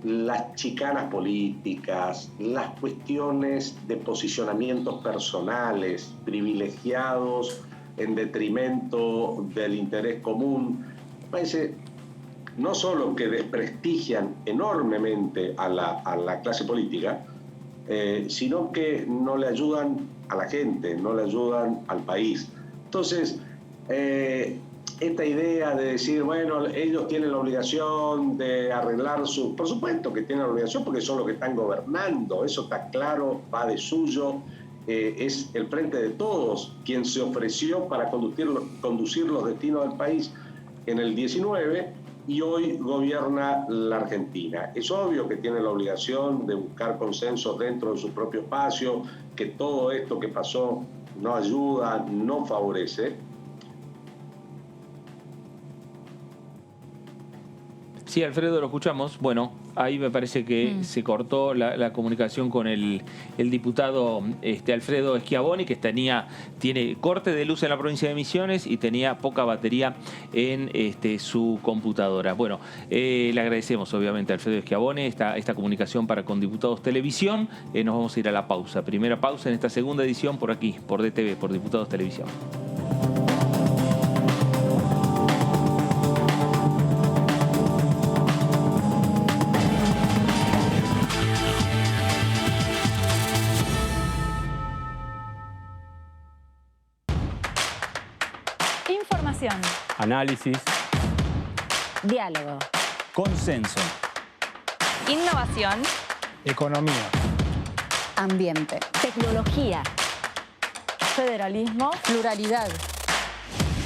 las chicanas políticas, las cuestiones de posicionamientos personales, privilegiados en detrimento del interés común, me parece no solo que desprestigian enormemente a la clase política, sino que no le ayudan a la gente, no le ayudan al país. Entonces, esta idea de decir, bueno, ellos tienen la obligación de arreglar su... Por supuesto que tienen la obligación porque son los que están gobernando, eso está claro, va de suyo, es el Frente de Todos quien se ofreció para conducir los destinos del país en el 19 y hoy gobierna la Argentina. Es obvio que tiene la obligación de buscar consensos dentro de su propio espacio, que todo esto que pasó no ayuda, no favorece. Sí, Alfredo, lo escuchamos. Bueno, ahí me parece que se cortó la comunicación con el diputado Alfredo Schiavoni, que tiene corte de luz en la provincia de Misiones y tenía poca batería en su computadora. Bueno, le agradecemos obviamente a Alfredo Schiavoni esta comunicación para con Diputados Televisión. Nos vamos a ir a la pausa. Primera pausa en esta segunda edición por aquí, por DTV, por Diputados Televisión. Información. Análisis. Diálogo. Consenso. Innovación. Economía. Ambiente. Tecnología. Federalismo. Pluralidad.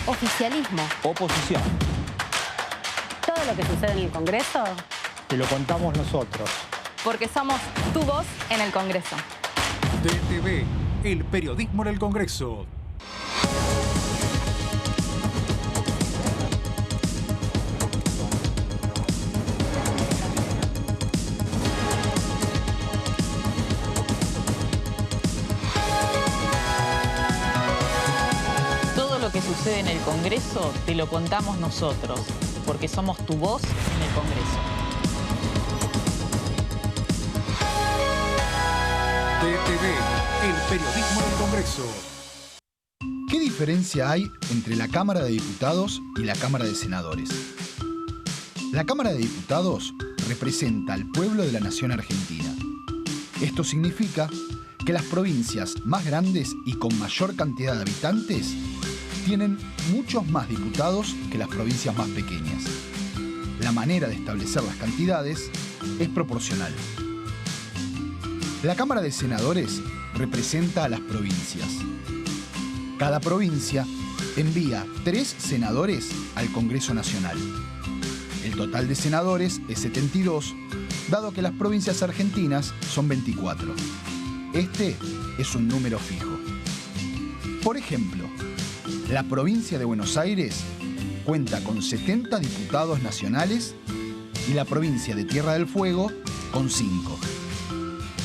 Oficialismo. Oposición. Todo lo que sucede en el Congreso. Te lo contamos nosotros. Porque somos tu voz en el Congreso. DTV, el periodismo en el Congreso. Lo que sucede en el Congreso te lo contamos nosotros, porque somos tu voz en el Congreso. DTV, el periodismo del Congreso. ¿Qué diferencia hay entre la Cámara de Diputados y la Cámara de Senadores? La Cámara de Diputados representa al pueblo de la nación argentina. Esto significa que las provincias más grandes y con mayor cantidad de habitantes tienen muchos más diputados que las provincias más pequeñas. La manera de establecer las cantidades es proporcional. La Cámara de Senadores representa a las provincias. Cada provincia envía 3 senadores al Congreso Nacional. El total de senadores es 72, dado que las provincias argentinas son 24. Este es un número fijo. Por ejemplo, la provincia de Buenos Aires cuenta con 70 diputados nacionales y la provincia de Tierra del Fuego con 5.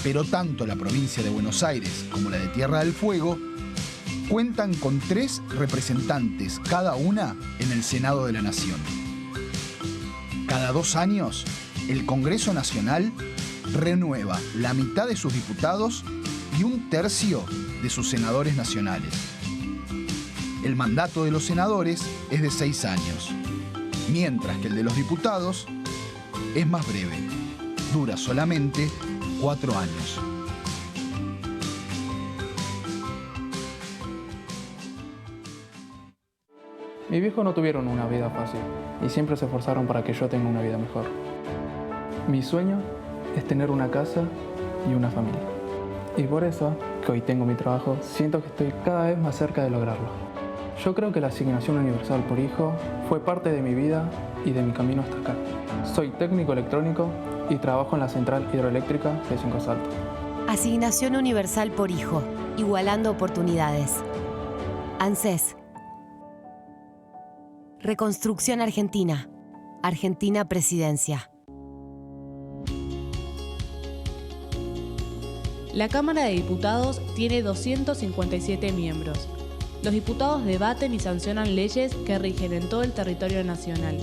Pero tanto la provincia de Buenos Aires como la de Tierra del Fuego cuentan con 3 representantes cada una en el Senado de la Nación. Cada 2 años, el Congreso Nacional renueva la mitad de sus diputados y 1/3 de sus senadores nacionales. El mandato de los senadores es de 6 años, mientras que el de los diputados es más breve, dura solamente 4 años. Mis viejos no tuvieron una vida fácil y siempre se esforzaron para que yo tenga una vida mejor. Mi sueño es tener una casa y una familia. Y por eso, que hoy tengo mi trabajo, siento que estoy cada vez más cerca de lograrlo. Yo creo que la asignación universal por hijo fue parte de mi vida y de mi camino hasta acá. Soy técnico electrónico y trabajo en la central hidroeléctrica de Cinco Saltos. Asignación universal por hijo, igualando oportunidades. ANSES. Reconstrucción Argentina. Argentina Presidencia. La Cámara de Diputados tiene 257 miembros. Los diputados debaten y sancionan leyes que rigen en todo el territorio nacional.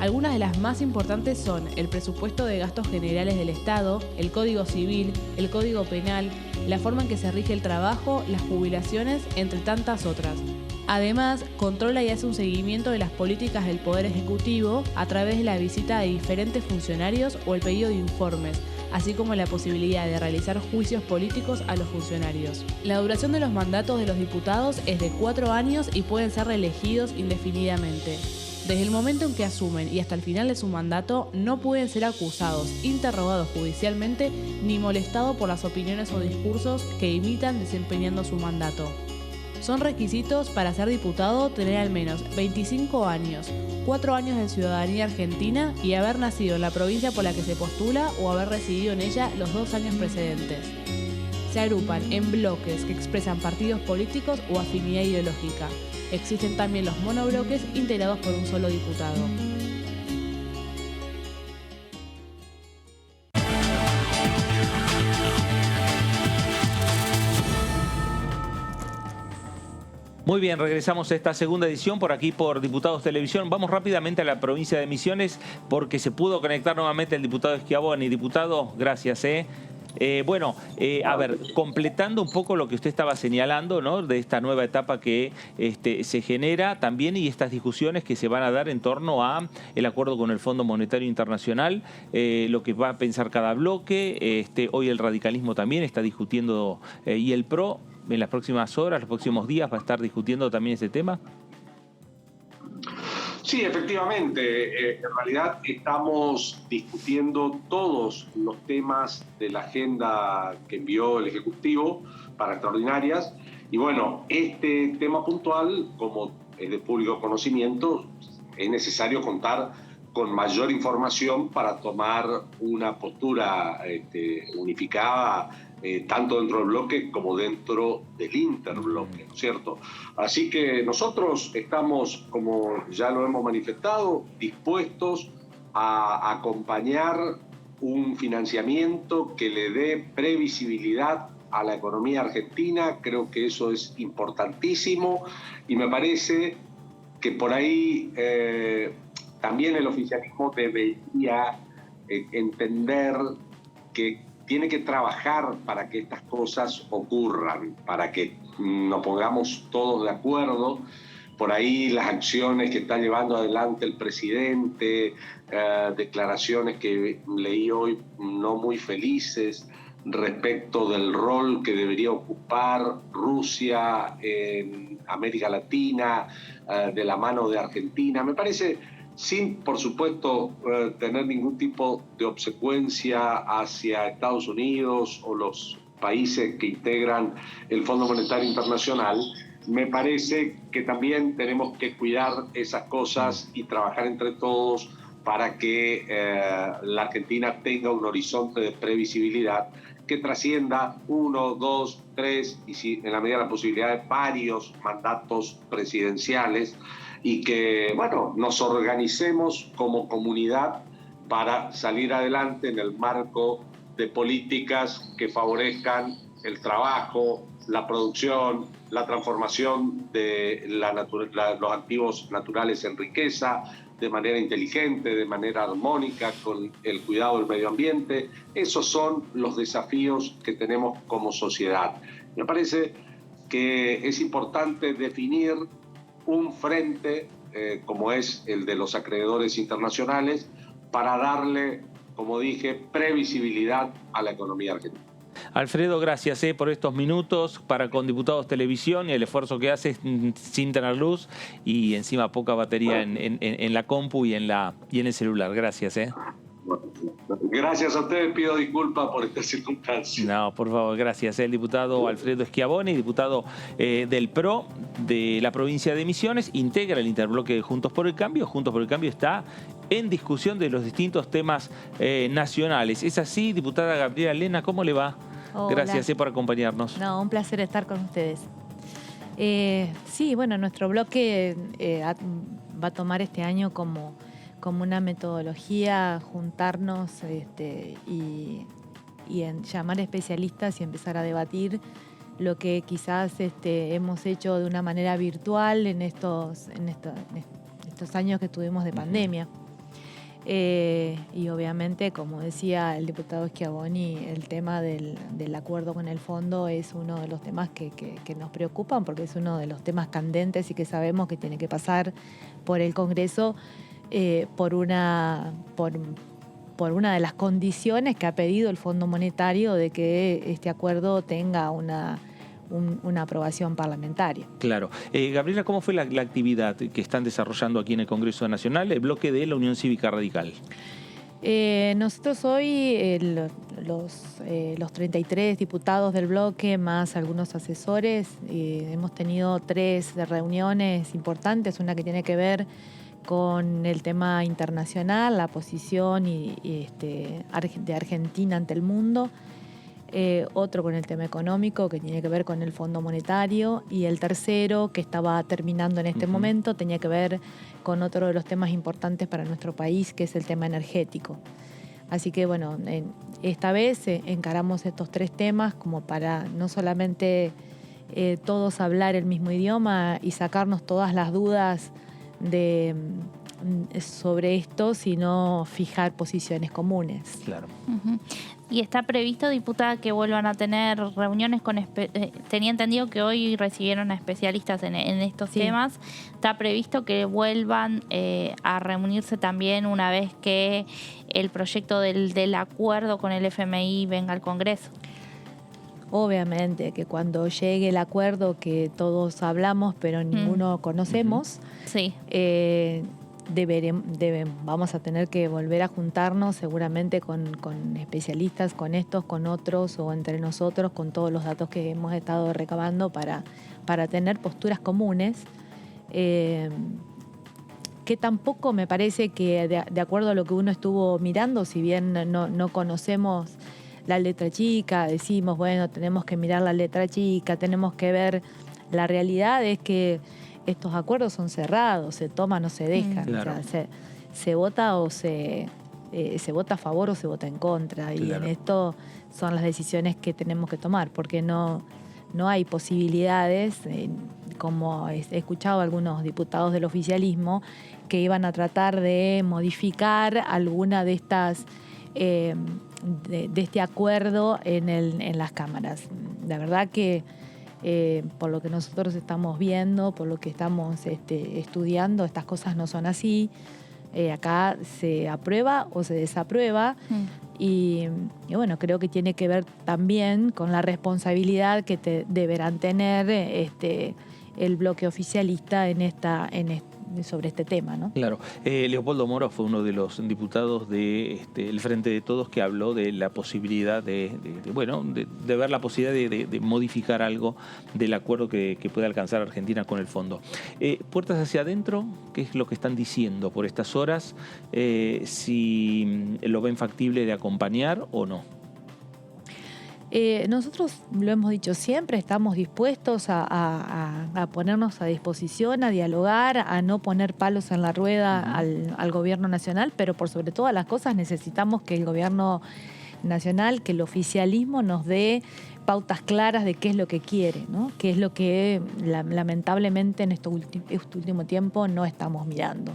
Algunas de las más importantes son el presupuesto de gastos generales del Estado, el Código Civil, el Código Penal, la forma en que se rige el trabajo, las jubilaciones, entre tantas otras. Además, controla y hace un seguimiento de las políticas del Poder Ejecutivo a través de la visita de diferentes funcionarios o el pedido de informes, así como la posibilidad de realizar juicios políticos a los funcionarios. La duración de los mandatos de los diputados es de 4 años y pueden ser reelegidos indefinidamente. Desde el momento en que asumen y hasta el final de su mandato, no pueden ser acusados, interrogados judicialmente, ni molestados por las opiniones o discursos que imitan desempeñando su mandato. Son requisitos para ser diputado tener al menos 25 años, 4 años de ciudadanía argentina y haber nacido en la provincia por la que se postula o haber residido en ella los 2 años precedentes. Se agrupan en bloques que expresan partidos políticos o afinidad ideológica. Existen también los monobloques integrados por un solo diputado. Muy bien, regresamos a esta segunda edición por aquí por Diputados Televisión. Vamos rápidamente a la provincia de Misiones porque se pudo conectar nuevamente el diputado Schiavoni. Diputado, gracias. A ver, completando un poco lo que usted estaba señalando, ¿no? De esta nueva etapa que se genera también y estas discusiones que se van a dar en torno a el acuerdo con el Fondo Monetario Internacional, lo que va a pensar cada bloque. Hoy el radicalismo también está discutiendo y el PRO en las próximas horas, los próximos días va a estar discutiendo también ese tema. Sí, efectivamente. En realidad estamos discutiendo todos los temas de la agenda que envió el Ejecutivo para extraordinarias. Y bueno, este tema puntual, como es de público conocimiento, es necesario contar con mayor información para tomar una postura unificada, tanto dentro del bloque como dentro del interbloque, ¿no es cierto? Así que nosotros estamos, como ya lo hemos manifestado, dispuestos a acompañar un financiamiento que le dé previsibilidad a la economía argentina. Creo que eso es importantísimo y me parece que por ahí también el oficialismo debería entender que tiene que trabajar para que estas cosas ocurran, para que nos pongamos todos de acuerdo. Por ahí las acciones que está llevando adelante el presidente, declaraciones que leí hoy no muy felices respecto del rol que debería ocupar Rusia en América Latina, de la mano de Argentina. Me parece, sin, por supuesto, tener ningún tipo de obsecuencia hacia Estados Unidos o los países que integran el Fondo Monetario Internacional, me parece que también tenemos que cuidar esas cosas y trabajar entre todos para que la Argentina tenga un horizonte de previsibilidad que trascienda 1, 2, 3 y, si en la medida de la posibilidad, varios mandatos presidenciales, y que, bueno, nos organicemos como comunidad para salir adelante en el marco de políticas que favorezcan el trabajo, la producción, la transformación de los activos naturales en riqueza, de manera inteligente, de manera armónica, con el cuidado del medio ambiente. Esos son los desafíos que tenemos como sociedad. Me parece que es importante definir un frente como es el de los acreedores internacionales para darle, como dije, previsibilidad a la economía argentina. Alfredo, gracias por estos minutos para con Diputados Televisión y el esfuerzo que haces sin tener luz y encima poca batería en la compu y en el celular. Gracias. Gracias a ustedes, pido disculpas por esta circunstancia. No, por favor, gracias. El diputado Alfredo Schiavoni, diputado del PRO de la provincia de Misiones, integra el interbloque de Juntos por el Cambio. Juntos por el Cambio está en discusión de los distintos temas nacionales. ¿Es así, diputada Gabriela Lena? ¿Cómo le va? Hola. Gracias por acompañarnos. No, un placer estar con ustedes. Sí, bueno, nuestro bloque va a tomar este año como una metodología juntarnos y en llamar especialistas y empezar a debatir lo que quizás hemos hecho de una manera virtual en estos años que tuvimos de pandemia. Y obviamente, como decía el diputado Schiavoni, el tema del acuerdo con el fondo es uno de los temas que nos preocupan, porque es uno de los temas candentes y que sabemos que tiene que pasar por el Congreso por una de las condiciones que ha pedido el Fondo Monetario de que este acuerdo tenga una aprobación parlamentaria. Claro. Gabriela, ¿cómo fue la actividad que están desarrollando aquí en el Congreso Nacional, el bloque de la Unión Cívica Radical? Nosotros hoy, los 33 diputados del bloque, más algunos asesores, hemos tenido 3 reuniones importantes, una que tiene que ver con el tema internacional, la posición de Argentina ante el mundo, otro con el tema económico, que tiene que ver con el Fondo Monetario, y el tercero, que estaba terminando en este momento, tenía que ver con otro de los temas importantes para nuestro país, que es el tema energético. Así que bueno, esta vez encaramos estos 3 temas como para no solamente todos hablar el mismo idioma y sacarnos todas las dudas sobre esto, sino fijar posiciones comunes. Claro. Y está previsto, diputada, que vuelvan a tener reuniones con... tenía entendido que hoy recibieron a especialistas en estos temas. ¿Está previsto que vuelvan a reunirse también una vez que el proyecto del acuerdo con el FMI venga al Congreso? Obviamente que cuando llegue el acuerdo que todos hablamos pero ninguno conocemos, vamos a tener que volver a juntarnos seguramente con especialistas, con estos, con otros o entre nosotros, con todos los datos que hemos estado recabando para tener posturas comunes, que tampoco me parece que de acuerdo a lo que uno estuvo mirando, si bien no conocemos la letra chica, decimos, bueno, tenemos que mirar la letra chica, tenemos que ver, la realidad es que estos acuerdos son cerrados, se toman o se dejan. Claro. O sea, se vota o se vota a favor o se vota en contra. Claro. Y en esto son las decisiones que tenemos que tomar, porque no hay posibilidades, como he escuchado a algunos diputados del oficialismo, que iban a tratar de modificar alguna de estas de este acuerdo en las cámaras. La verdad que por lo que nosotros estamos viendo, por lo que estamos estudiando, estas cosas no son así. Acá se aprueba o se desaprueba y bueno, creo que tiene que ver también con la responsabilidad que deberán tener el bloque oficialista sobre este tema, ¿no? Claro. Leopoldo Moro fue uno de los diputados del Frente de Todos que habló de la posibilidad de ver la posibilidad de modificar algo del acuerdo que puede alcanzar Argentina con el fondo. Puertas hacia adentro, ¿qué es lo que están diciendo por estas horas? Si lo ven factible de acompañar o no. Nosotros lo hemos dicho siempre, estamos dispuestos a ponernos a disposición, a dialogar, a no poner palos en la rueda al gobierno nacional, pero por sobre todas las cosas necesitamos que el gobierno nacional, que el oficialismo nos dé pautas claras de qué es lo que quiere, ¿no? Qué es lo que lamentablemente en este último tiempo no estamos mirando.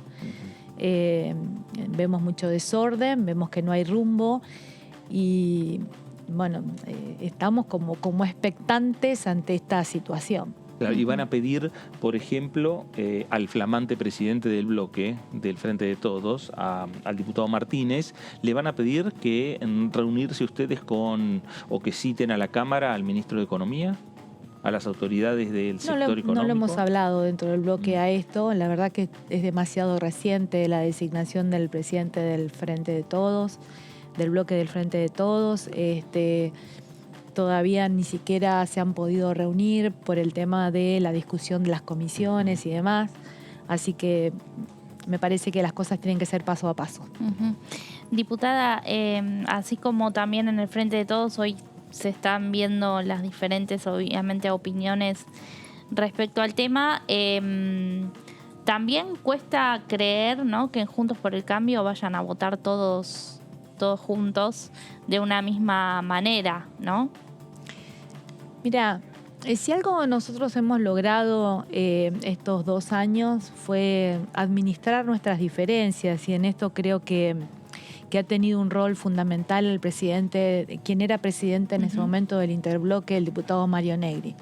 Vemos mucho desorden, vemos que no hay rumbo y bueno, estamos como expectantes ante esta situación. Claro, y van a pedir, por ejemplo, al flamante presidente del bloque, del Frente de Todos, al diputado Martínez, le van a pedir que reunirse ustedes o que citen a la Cámara al ministro de Economía, a las autoridades del sector económico. No lo hemos hablado dentro del bloque a esto. La verdad que es demasiado reciente la designación del presidente del Frente de Todos, del bloque del Frente de Todos. Todavía ni siquiera se han podido reunir por el tema de la discusión de las comisiones y demás. Así que me parece que las cosas tienen que ser paso a paso. Diputada, así como también en el Frente de Todos hoy se están viendo las diferentes, obviamente, opiniones respecto al tema, también cuesta creer, ¿no?, que en Juntos por el Cambio vayan a votar todos juntos de una misma manera, ¿no? Mira, Si algo nosotros hemos logrado estos 2 años fue administrar nuestras diferencias, y en esto creo que ha tenido un rol fundamental el presidente, quien era presidente en ese momento del interbloque, el diputado Mario Negri.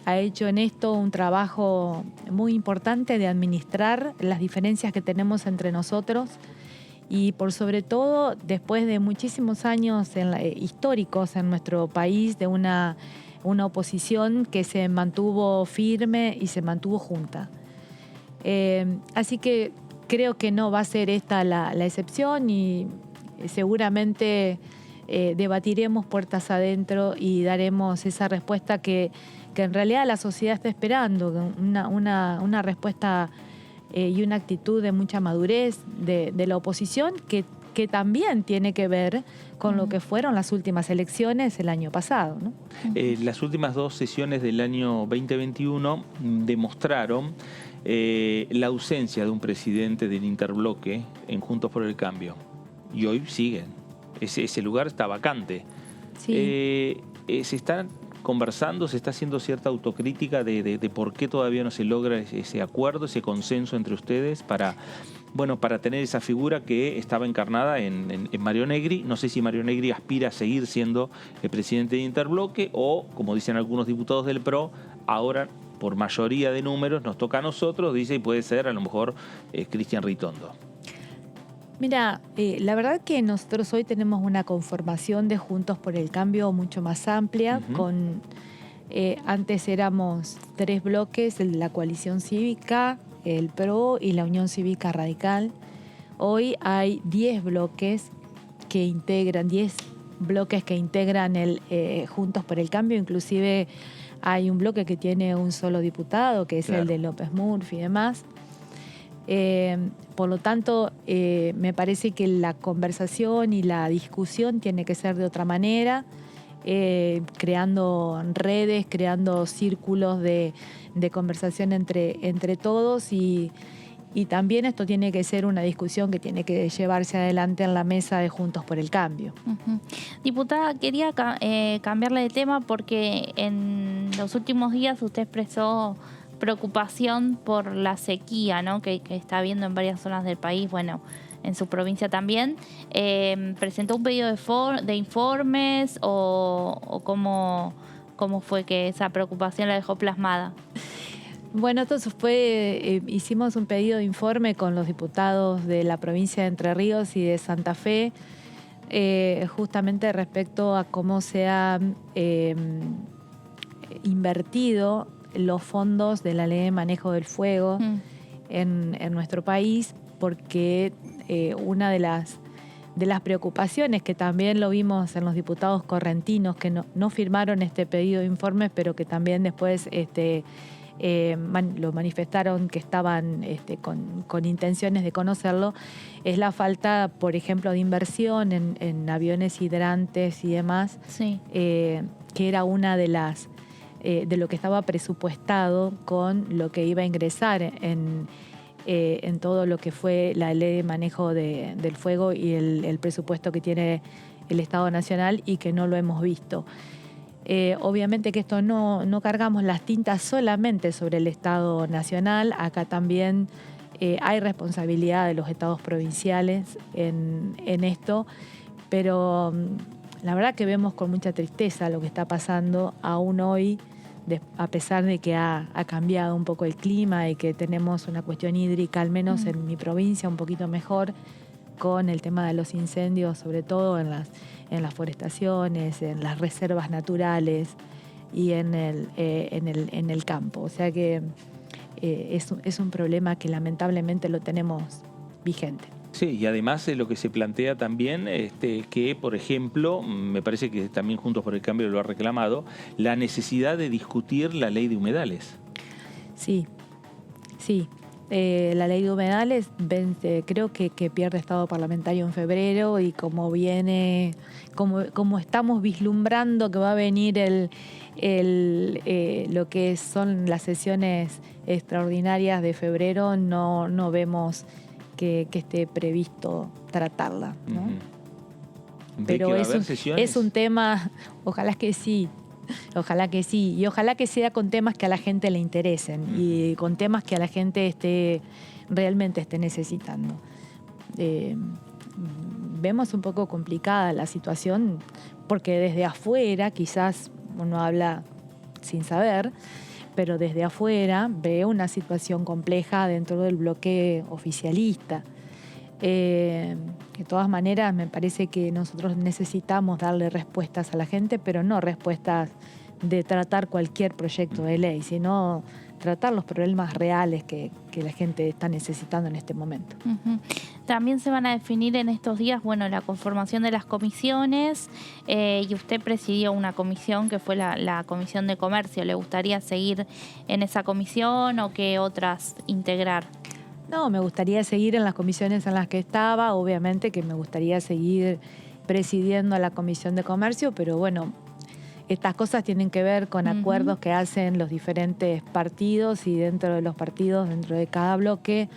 Ha hecho en esto un trabajo muy importante de administrar las diferencias que tenemos entre nosotros, y por sobre todo después de muchísimos años históricos en nuestro país de una oposición que se mantuvo firme y se mantuvo junta. Así que creo que no va a ser esta la excepción, y seguramente debatiremos puertas adentro y daremos esa respuesta que en realidad la sociedad está esperando, una respuesta y una actitud de mucha madurez de la oposición que también tiene que ver con lo que fueron las últimas elecciones el año pasado, ¿no? Las últimas 2 sesiones del año 2021 demostraron la ausencia de un presidente del interbloque en Juntos por el Cambio. Y hoy siguen. Ese lugar está vacante. Sí. Se están conversando, se está haciendo cierta autocrítica de por qué todavía no se logra ese acuerdo, ese consenso entre ustedes para tener esa figura que estaba encarnada en Mario Negri. No sé si Mario Negri aspira a seguir siendo el presidente de interbloque o, como dicen algunos diputados del PRO, ahora por mayoría de números nos toca a nosotros, dice, y puede ser a lo mejor Cristian Ritondo. Mira, la verdad que nosotros hoy tenemos una conformación de Juntos por el Cambio mucho más amplia. Antes éramos 3 bloques, el de la coalición cívica, el PRO y la Unión Cívica Radical. Hoy hay 10 bloques que integran el Juntos por el Cambio. Inclusive hay un bloque que tiene un solo diputado, que es el de López Murphy y demás. Por lo tanto, me parece que la conversación y la discusión tiene que ser de otra manera, creando redes, creando círculos de conversación entre todos, y también esto tiene que ser una discusión que tiene que llevarse adelante en la mesa de Juntos por el Cambio. Diputada, quería cambiarle de tema porque en los últimos días usted expresó preocupación por la sequía, ¿no?, que está habiendo en varias zonas del país, bueno, en su provincia también. ¿Presentó un pedido de informes o cómo fue que esa preocupación la dejó plasmada? Bueno, entonces hicimos un pedido de informe con los diputados de la provincia de Entre Ríos y de Santa Fe, justamente respecto a cómo se ha invertido los fondos de la Ley de Manejo del Fuego en nuestro país, porque una de las preocupaciones, que también lo vimos en los diputados correntinos que no firmaron este pedido de informes, pero que también después lo manifestaron que estaban con intenciones de conocerlo, es la falta, por ejemplo, de inversión en aviones hidrantes y demás, que era una de lo que estaba presupuestado con lo que iba a ingresar en todo lo que fue la Ley de Manejo del Fuego y el presupuesto que tiene el Estado Nacional, y que no lo hemos visto. Obviamente que esto no cargamos las tintas solamente sobre el Estado Nacional. Acá también hay responsabilidad de los estados provinciales en esto, pero la verdad que vemos con mucha tristeza lo que está pasando aún hoy, a pesar de que ha cambiado un poco el clima y que tenemos una cuestión hídrica, al menos en mi provincia, un poquito mejor, con el tema de los incendios, sobre todo en las forestaciones, en las reservas naturales y en el campo. O sea que es un problema que lamentablemente lo tenemos vigente. Sí, y además lo que se plantea también, que por ejemplo, me parece que también Juntos por el Cambio lo ha reclamado, la necesidad de discutir la ley de humedales. Sí. La ley de humedales creo que pierde estado parlamentario en febrero, y como estamos vislumbrando que va a venir lo que son las sesiones extraordinarias de febrero, no vemos que esté previsto tratarla, ¿no? Pero es un tema, ojalá que sí, Ojalá que sí. Y ojalá que sea con temas que a la gente le interesen y con temas que a la gente realmente esté necesitando. Vemos un poco complicada la situación porque desde afuera, quizás uno habla sin saber, pero desde afuera ve una situación compleja dentro del bloque oficialista. De todas maneras, me parece que nosotros necesitamos darle respuestas a la gente, pero no respuestas de tratar cualquier proyecto de ley, sino tratar los problemas reales que la gente está necesitando en este momento. También se van a definir en estos días, bueno, la conformación de las comisiones, y usted presidió una comisión que fue la Comisión de Comercio. ¿Le gustaría seguir en esa comisión o qué otras integrar? No, me gustaría seguir en las comisiones en las que estaba, obviamente que me gustaría seguir presidiendo la Comisión de Comercio, pero bueno, estas cosas tienen que ver con acuerdos que hacen los diferentes partidos y dentro de los partidos, dentro de cada bloque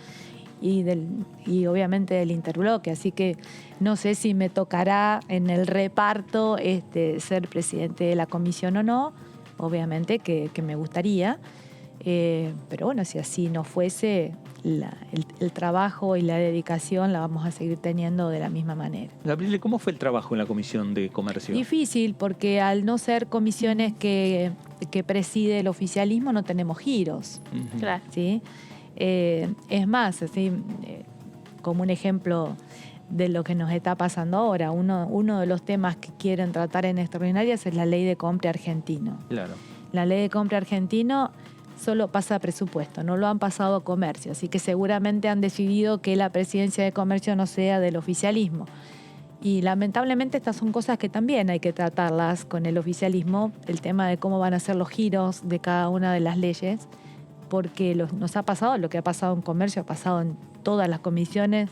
y obviamente del interbloque. Así que no sé si me tocará en el reparto ser presidente de la comisión o no, obviamente que me gustaría. Pero bueno, si así no fuese, el trabajo y la dedicación la vamos a seguir teniendo de la misma manera. Gabriela, ¿cómo fue el trabajo en la Comisión de Comercio? Difícil, porque al no ser comisiones que preside el oficialismo no tenemos giros. Claro. ¿Sí? Es más, así, como un ejemplo de lo que nos está pasando ahora, uno de los temas que quieren tratar en extraordinarias es la ley de compra argentino. Claro. La ley de compra argentino solo pasa a presupuesto, no lo han pasado a comercio, así que seguramente han decidido que la presidencia de comercio no sea del oficialismo. Y lamentablemente estas son cosas que también hay que tratarlas con el oficialismo, el tema de cómo van a ser los giros de cada una de las leyes, porque nos ha pasado, lo que ha pasado en comercio ha pasado en todas las comisiones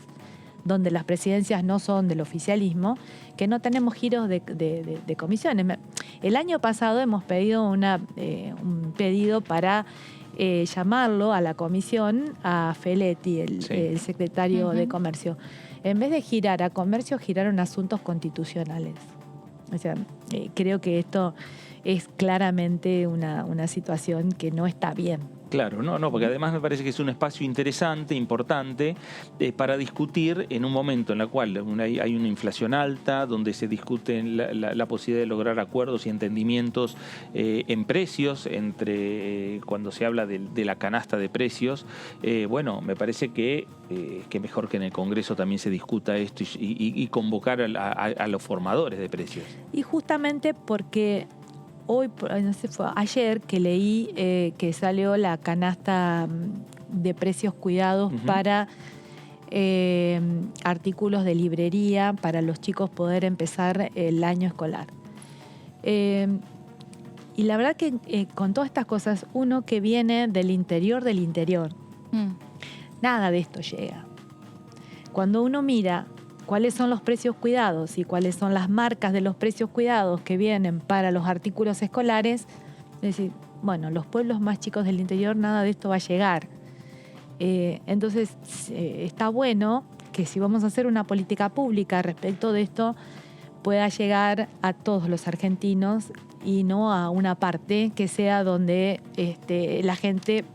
donde las presidencias no son del oficialismo, que no tenemos giros de comisiones. El año pasado hemos pedido un pedido para llamarlo a la comisión a Feletti, el secretario de Comercio. En vez de girar a comercio, giraron asuntos constitucionales. O sea, creo que esto es claramente una situación que no está bien. Claro, no, porque además me parece que es un espacio interesante, importante, para discutir en un momento en el cual hay una inflación alta, donde se discute la posibilidad de lograr acuerdos y entendimientos en precios, cuando se habla de la canasta de precios. Bueno, me parece que mejor que en el Congreso también se discuta esto y convocar a los formadores de precios. Y justamente porque hoy, no sé, fue ayer que leí que salió la canasta de precios cuidados para artículos de librería para los chicos poder empezar el año escolar. Y la verdad que con todas estas cosas, uno que viene del interior, nada de esto llega. Cuando uno mira cuáles son los precios cuidados y cuáles son las marcas de los precios cuidados que vienen para los artículos escolares, es decir, bueno, los pueblos más chicos del interior nada de esto va a llegar. Entonces, está bueno que si vamos a hacer una política pública respecto de esto, pueda llegar a todos los argentinos y no a una parte que sea donde la gente,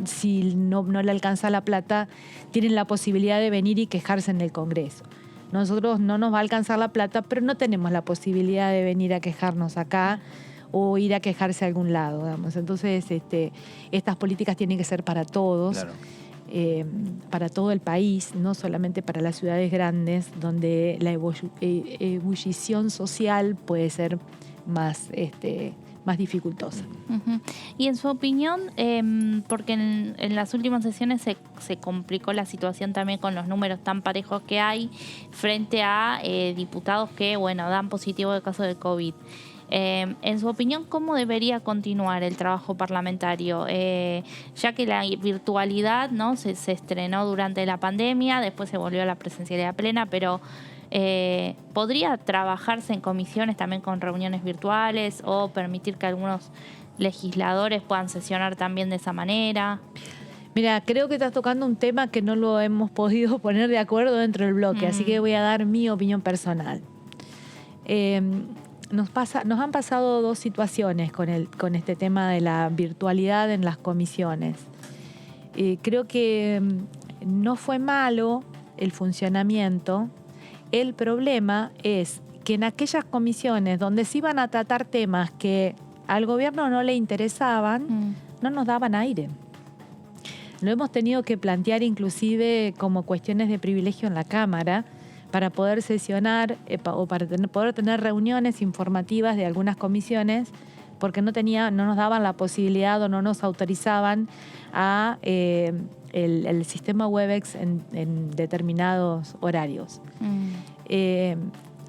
si no le alcanza la plata, tienen la posibilidad de venir y quejarse en el Congreso. Nosotros no nos va a alcanzar la plata, pero no tenemos la posibilidad de venir a quejarnos acá o ir a quejarse a algún lado, digamos. Entonces, estas políticas tienen que ser para todos, claro. Para todo el país, no solamente para las ciudades grandes, donde la ebullición social puede ser más dificultosa. Y en su opinión, porque en las últimas sesiones se complicó la situación también con los números tan parejos que hay frente a diputados que, bueno, dan positivo de caso de COVID. En su opinión, ¿cómo debería continuar el trabajo parlamentario? Ya que la virtualidad, ¿no? se estrenó durante la pandemia, después se volvió a la presencialidad plena, pero ¿podría trabajarse en comisiones también con reuniones virtuales o permitir que algunos legisladores puedan sesionar también de esa manera? Mira, creo que estás tocando un tema que no lo hemos podido poner de acuerdo dentro del bloque, así que voy a dar mi opinión personal. nos han pasado dos situaciones con este tema de la virtualidad en las comisiones. Creo que no fue malo el funcionamiento. El problema es que en aquellas comisiones donde se iban a tratar temas que al gobierno no le interesaban, no nos daban aire. Lo hemos tenido que plantear inclusive como cuestiones de privilegio en la Cámara para poder sesionar o para poder tener reuniones informativas de algunas comisiones, porque no nos daban la posibilidad o no nos autorizaban a el sistema Webex en determinados horarios.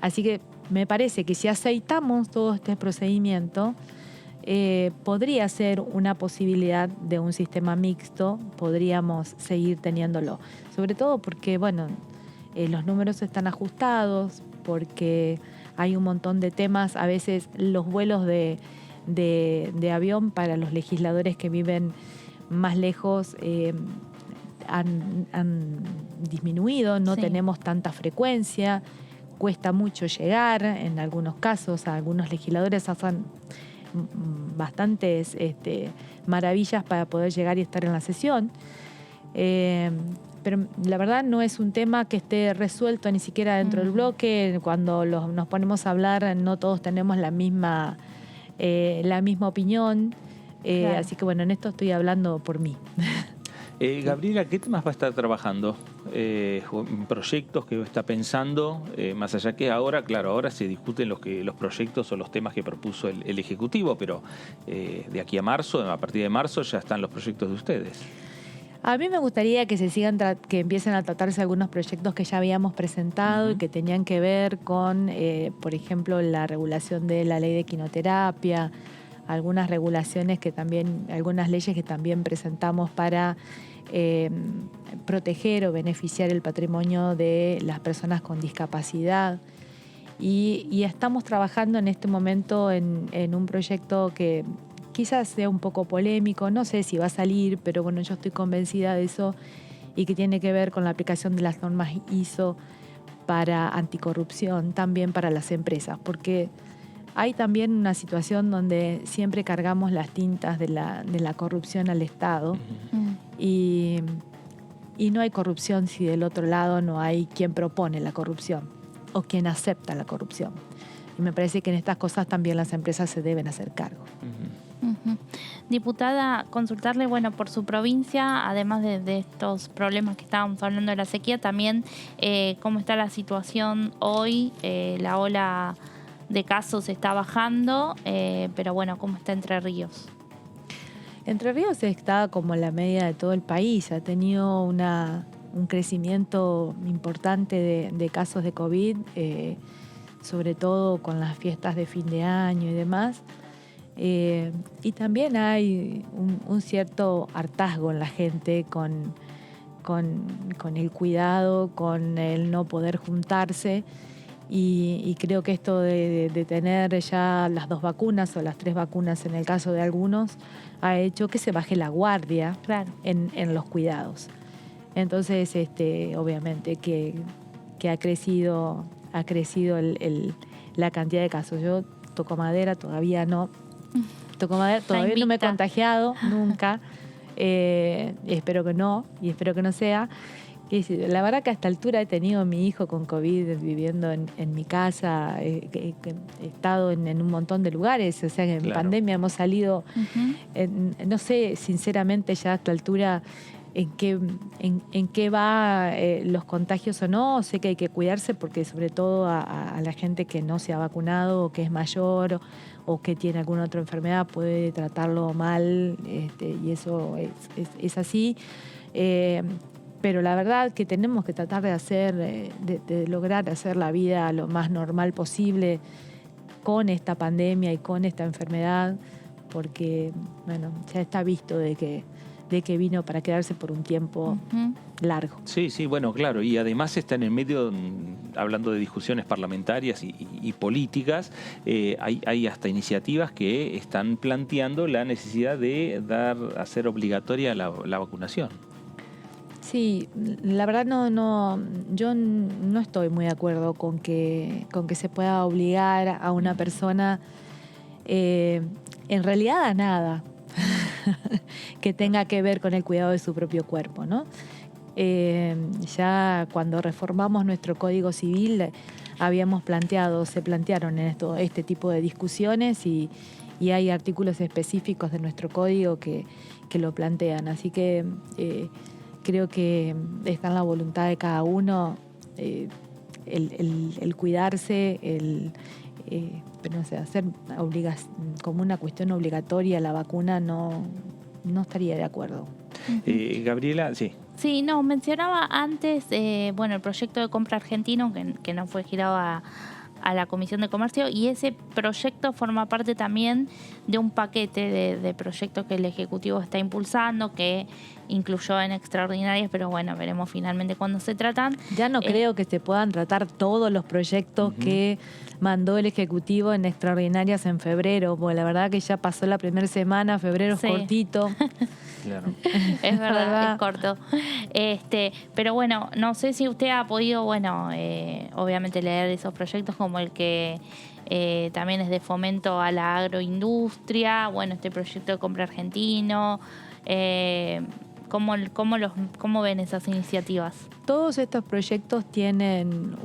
Así que me parece que si aceitamos todo este procedimiento, podría ser una posibilidad de un sistema mixto, podríamos seguir teniéndolo. Sobre todo porque, bueno, los números están ajustados, porque hay un montón de temas, a veces los vuelos de avión para los legisladores que viven más lejos han disminuido, no tenemos tanta frecuencia, cuesta mucho llegar, en algunos casos a algunos legisladores hacen bastantes maravillas para poder llegar y estar en la sesión. Pero la verdad no es un tema que esté resuelto ni siquiera dentro del bloque. Cuando nos ponemos a hablar no todos tenemos la misma opinión. Claro. Así que bueno, en esto estoy hablando por mí. Gabriela, ¿qué temas va a estar trabajando? ¿Proyectos que está pensando? Más allá que ahora, claro, ahora se discuten los proyectos o los temas que propuso el Ejecutivo, pero de aquí a marzo, a partir de marzo, ya están los proyectos de ustedes. A mí me gustaría que que empiecen a tratarse algunos proyectos que ya habíamos presentado y que tenían que ver con, por ejemplo, la regulación de la ley de quinoterapia, algunas regulaciones que también, algunas leyes que también presentamos para proteger o beneficiar el patrimonio de las personas con discapacidad. Y estamos trabajando en este momento en un proyecto que quizás sea un poco polémico, no sé si va a salir, pero bueno, yo estoy convencida de eso, y que tiene que ver con la aplicación de las normas ISO para anticorrupción, también para las empresas, porque hay también una situación donde siempre cargamos las tintas de la corrupción al Estado y no hay corrupción si del otro lado no hay quien propone la corrupción o quien acepta la corrupción. Y me parece que en estas cosas también las empresas se deben hacer cargo. Diputada, consultarle, bueno, por su provincia, además de estos problemas que estábamos hablando de la sequía, también cómo está la situación hoy, la ola de casos está bajando, pero bueno, ¿cómo está Entre Ríos? Entre Ríos está como la media de todo el país, ha tenido un crecimiento importante de casos de COVID, sobre todo con las fiestas de fin de año y demás. Y también hay un cierto hartazgo en la gente con el cuidado, con el no poder juntarse. Y creo que esto de tener ya las 2 vacunas o las 3 vacunas en el caso de algunos ha hecho que se baje la guardia en los cuidados. Entonces, obviamente que ha crecido la cantidad de casos. Yo toco madera, todavía no. Todavía no me he contagiado nunca. Espero que no, y espero que no sea. La verdad que a esta altura he tenido a mi hijo con COVID viviendo en mi casa, he estado en un montón de lugares, o sea que en pandemia hemos salido, no sé sinceramente ya a esta altura en qué va los contagios o no. Sé que hay que cuidarse porque sobre todo a la gente que no se ha vacunado o que es mayor o que tiene alguna otra enfermedad puede tratarlo mal, y eso es así. Pero la verdad que tenemos que tratar de lograr hacer la vida lo más normal posible con esta pandemia y con esta enfermedad, porque bueno, ya está visto de que vino para quedarse por un tiempo largo. Sí, bueno, claro, y además está en el medio, hablando de discusiones parlamentarias y políticas, hay hasta iniciativas que están planteando la necesidad de hacer obligatoria la vacunación. Sí, la verdad yo no estoy muy de acuerdo con que se pueda obligar a una persona en realidad a nada que tenga que ver con el cuidado de su propio cuerpo, ¿no? Ya cuando reformamos nuestro Código Civil se plantearon este tipo de discusiones y hay artículos específicos de nuestro código que lo plantean. Así que creo que está en la voluntad de cada uno el cuidarse, pero no sé, hacer como una cuestión obligatoria la vacuna no estaría de acuerdo. Gabriela, sí. Sí, no, mencionaba antes, el proyecto de compra argentino que no fue girado a la Comisión de Comercio, y ese proyecto forma parte también de un paquete de proyectos que el Ejecutivo está impulsando, que incluyó en extraordinarias, pero bueno, veremos finalmente cuándo se tratan. Ya no creo que se puedan tratar todos los proyectos que mandó el Ejecutivo en extraordinarias en febrero, porque la verdad que ya pasó la primera semana, febrero es cortito. Claro. Es verdad, es corto. Pero bueno, no sé si usted ha podido, obviamente leer esos proyectos como el que también es de fomento a la agroindustria, este proyecto de compra argentino. ¿Cómo ven esas iniciativas? Todos estos proyectos tienen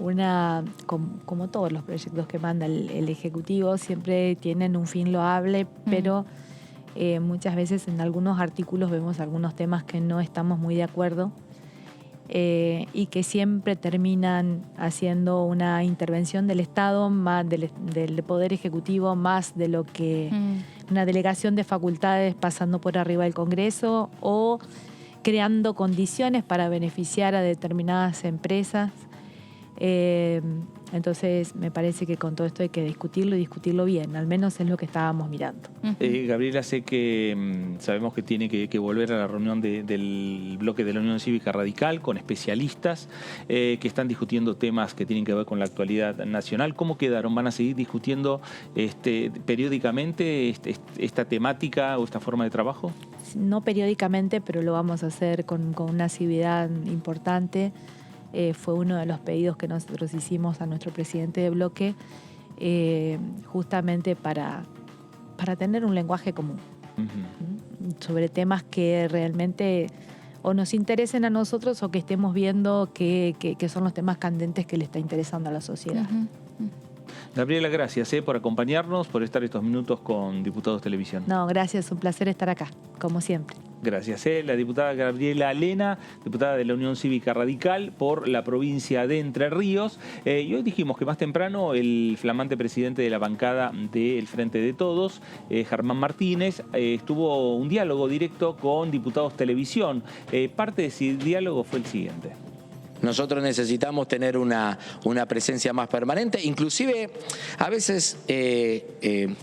como todos los proyectos que manda el Ejecutivo, siempre tienen un fin loable, pero muchas veces en algunos artículos vemos algunos temas que no estamos muy de acuerdo y que siempre terminan haciendo una intervención del Estado, más del Poder Ejecutivo, más de lo que una delegación de facultades pasando por arriba del Congreso, o creando condiciones para beneficiar a determinadas empresas. Entonces me parece que con todo esto hay que discutirlo y discutirlo bien, al menos es lo que estábamos mirando. Gabriela, sé que sabemos que tiene que volver a la reunión del bloque de la Unión Cívica Radical con especialistas que están discutiendo temas que tienen que ver con la actualidad nacional. ¿Cómo quedaron? ¿Van a seguir discutiendo periódicamente esta temática o esta forma de trabajo? No periódicamente, pero lo vamos a hacer con una asiduidad importante. Fue uno de los pedidos que nosotros hicimos a nuestro presidente de bloque, justamente para tener un lenguaje común sobre temas que realmente o nos interesen a nosotros o que estemos viendo que son los temas candentes que le está interesando a la sociedad. Gabriela, gracias por acompañarnos, por estar estos minutos con Diputados Televisión. No, gracias, un placer estar acá, como siempre. Gracias. La diputada Gabriela Lena, diputada de la Unión Cívica Radical por la provincia de Entre Ríos. Y hoy dijimos que más temprano el flamante presidente de la bancada del Frente de Todos, Germán Martínez, tuvo un diálogo directo con Diputados Televisión. Parte de ese diálogo fue el siguiente. Nosotros necesitamos tener una presencia más permanente, inclusive a veces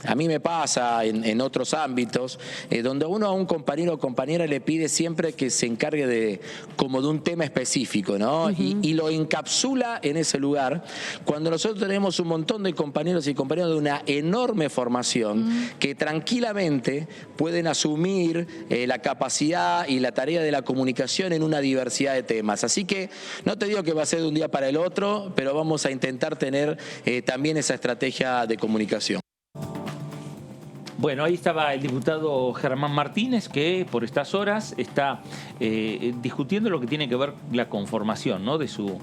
a mí me pasa en otros ámbitos, donde uno a un compañero o compañera le pide siempre que se encargue como de un tema específico, ¿no? Y lo encapsula en ese lugar, cuando nosotros tenemos un montón de compañeros y compañeras de una enorme formación que tranquilamente pueden asumir la capacidad y la tarea de la comunicación en una diversidad de temas. Así que no te digo que va a ser de un día para el otro, pero vamos a intentar tener también esa estrategia de comunicación. Bueno, ahí estaba el diputado Germán Martínez, que por estas horas está discutiendo lo que tiene que ver la conformación, ¿no? de su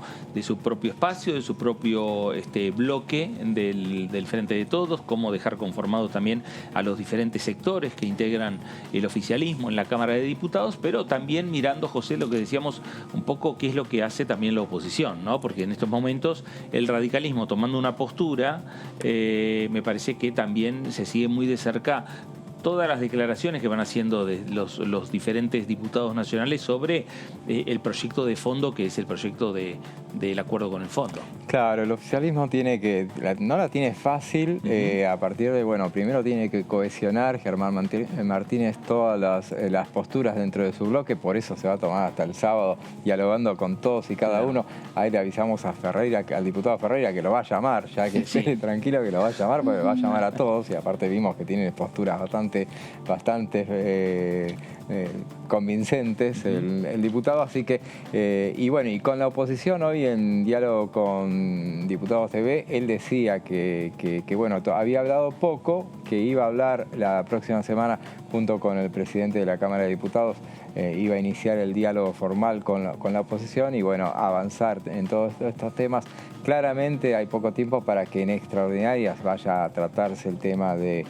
propio espacio, de su propio bloque del Frente de Todos, cómo dejar conformados también a los diferentes sectores que integran el oficialismo en la Cámara de Diputados, pero también mirando, José, lo que decíamos un poco, qué es lo que hace también la oposición, ¿no? Porque en estos momentos el radicalismo tomando una postura, me parece que también se sigue muy de cerca todas las declaraciones que van haciendo de los diferentes diputados nacionales sobre el proyecto de fondo, que es el proyecto del acuerdo con el fondo. Claro, el oficialismo no la tiene fácil, a partir de, primero tiene que cohesionar Germán Martínez todas las posturas dentro de su bloque, por eso se va a tomar hasta el sábado dialogando con todos y cada uno. Ahí le avisamos a Ferreira, al diputado Ferreira, que lo va a llamar, ya que esté tranquilo que lo va a llamar, porque lo va a llamar a todos, y aparte vimos que tiene posturas bastante bastante convincentes el diputado, así que y bueno, y con la oposición hoy en diálogo con Diputados TV, él decía que bueno, había hablado poco, que iba a hablar la próxima semana junto con el presidente de la Cámara de Diputados, iba a iniciar el diálogo formal con la oposición y bueno, avanzar en todos estos temas. Claramente hay poco tiempo para que en extraordinarias vaya a tratarse el tema de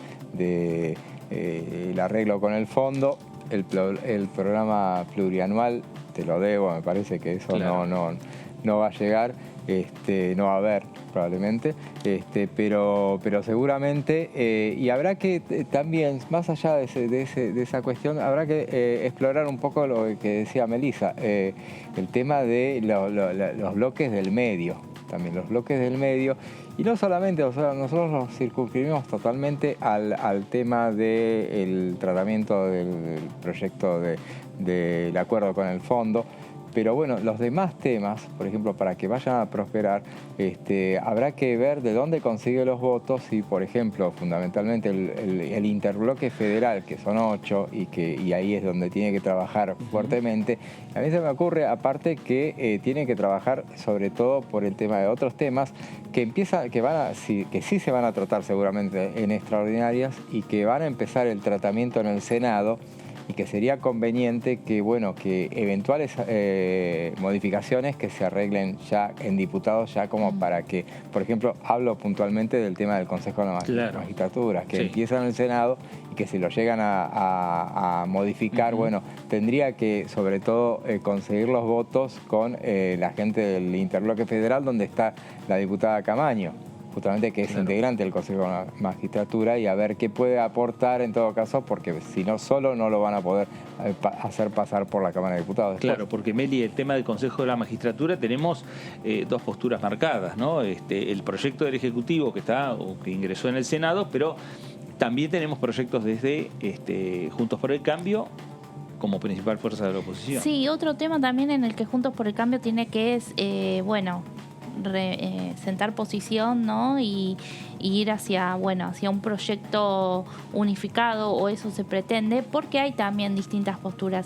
el arreglo con el fondo. El programa plurianual, te lo debo, me parece que eso claro. no va a llegar, no va a haber probablemente, pero seguramente, y habrá que también, más allá de esa cuestión, habrá que explorar un poco lo que decía Melissa, el tema de los bloques del medio, también los bloques del medio. Y no solamente, o sea, nosotros nos circunscribimos totalmente al tema del tratamiento del proyecto del acuerdo con el fondo, pero bueno, los demás temas, por ejemplo, para que vayan a prosperar, habrá que ver de dónde consigue los votos y, por ejemplo, fundamentalmente el interbloque federal, que son 8 y ahí es donde tiene que trabajar fuertemente. A mí se me ocurre, aparte, que tiene que trabajar sobre todo por el tema de otros temas que sí se van a tratar seguramente en extraordinarias y que van a empezar el tratamiento en el Senado, y que sería conveniente que, bueno, que eventuales modificaciones que se arreglen ya en diputados, ya como para que, por ejemplo, hablo puntualmente del tema del Consejo de la Magistratura, que empieza en el Senado y que si lo llegan a modificar, bueno, tendría que, sobre todo, conseguir los votos con la gente del Interbloque Federal, donde está la diputada Camaño, justamente, que es integrante del Consejo de la Magistratura, y a ver qué puede aportar en todo caso, porque si no, solo no lo van a poder hacer pasar por la Cámara de Diputados. Claro, porque Meli, el tema del Consejo de la Magistratura tenemos dos posturas marcadas, ¿no? El proyecto del Ejecutivo que ingresó en el Senado, pero también tenemos proyectos desde Juntos por el Cambio como principal fuerza de la oposición. Sí, otro tema también en el que Juntos por el Cambio tiene que es, sentar posición, ¿no? Y ir hacia un proyecto unificado, o eso se pretende, porque hay también distintas posturas.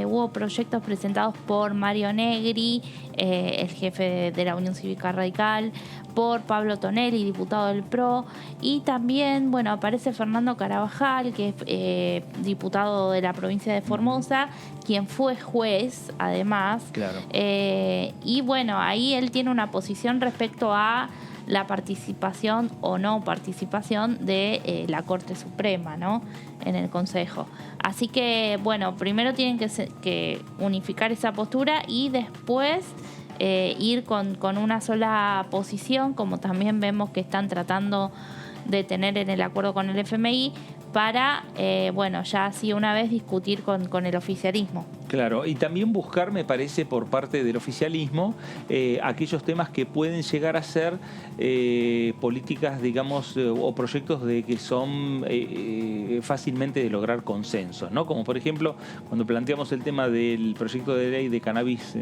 Hubo proyectos presentados por Mario Negri, el jefe de la Unión Cívica Radical, por Pablo Tonelli, diputado del PRO, y también, aparece Fernando Carabajal, que es diputado de la provincia de Formosa, quien fue juez, además. Claro. Y ahí él tiene una posición respecto a la participación o no participación de la Corte Suprema, ¿no?, en el Consejo. Así que, primero tienen que unificar esa postura y después ir con una sola posición, como también vemos que están tratando de tener en el acuerdo con el FMI, para, ya así una vez discutir con el oficialismo. Claro, y también buscar, me parece, por parte del oficialismo, aquellos temas que pueden llegar a ser políticas, digamos, o proyectos que son fácilmente de lograr consensos, ¿no? Como por ejemplo, cuando planteamos el tema del proyecto de ley de cannabis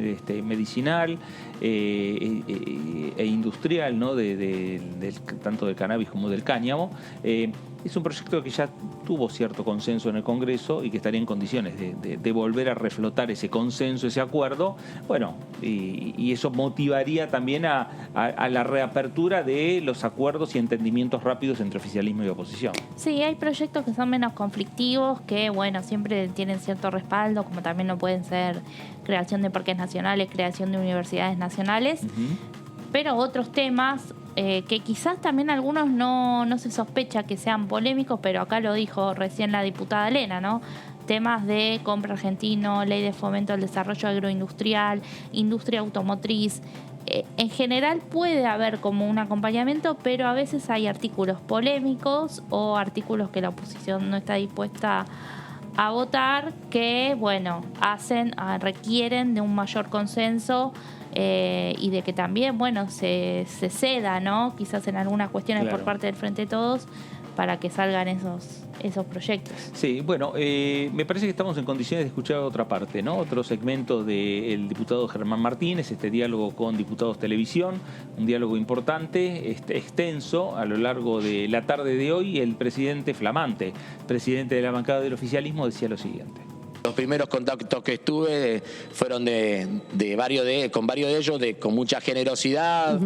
medicinal e industrial, ¿no?, tanto del cannabis como del cáñamo, es un proyecto que ya tuvo cierto consenso en el Congreso y que estaría en condiciones de volver a reflotar ese consenso, ese acuerdo. Y eso motivaría también a la reapertura de los acuerdos y entendimientos rápidos entre oficialismo y oposición. Sí, hay proyectos que son menos conflictivos, que siempre tienen cierto respaldo, como también lo pueden ser creación de parques nacionales, creación de universidades nacionales, pero otros temas que quizás también algunos no se sospecha que sean polémicos, pero acá lo dijo recién la diputada Elena, ¿no? Temas de compra argentino, ley de fomento al desarrollo agroindustrial, industria automotriz. En general puede haber como un acompañamiento, pero a veces hay artículos polémicos o artículos que la oposición no está dispuesta a votar, que requieren de un mayor consenso y de que también se ceda, ¿no?, quizás en algunas cuestiones por parte del Frente de Todos, para que salgan esos proyectos. Sí, bueno, me parece que estamos en condiciones de escuchar otra parte, ¿no? Otro segmento del diputado Germán Martínez, este diálogo con Diputados Televisión, un diálogo importante, extenso. A lo largo de la tarde de hoy, el presidente flamante, presidente de la bancada del oficialismo, decía lo siguiente. Los primeros contactos que estuve fueron con varios de ellos con mucha generosidad,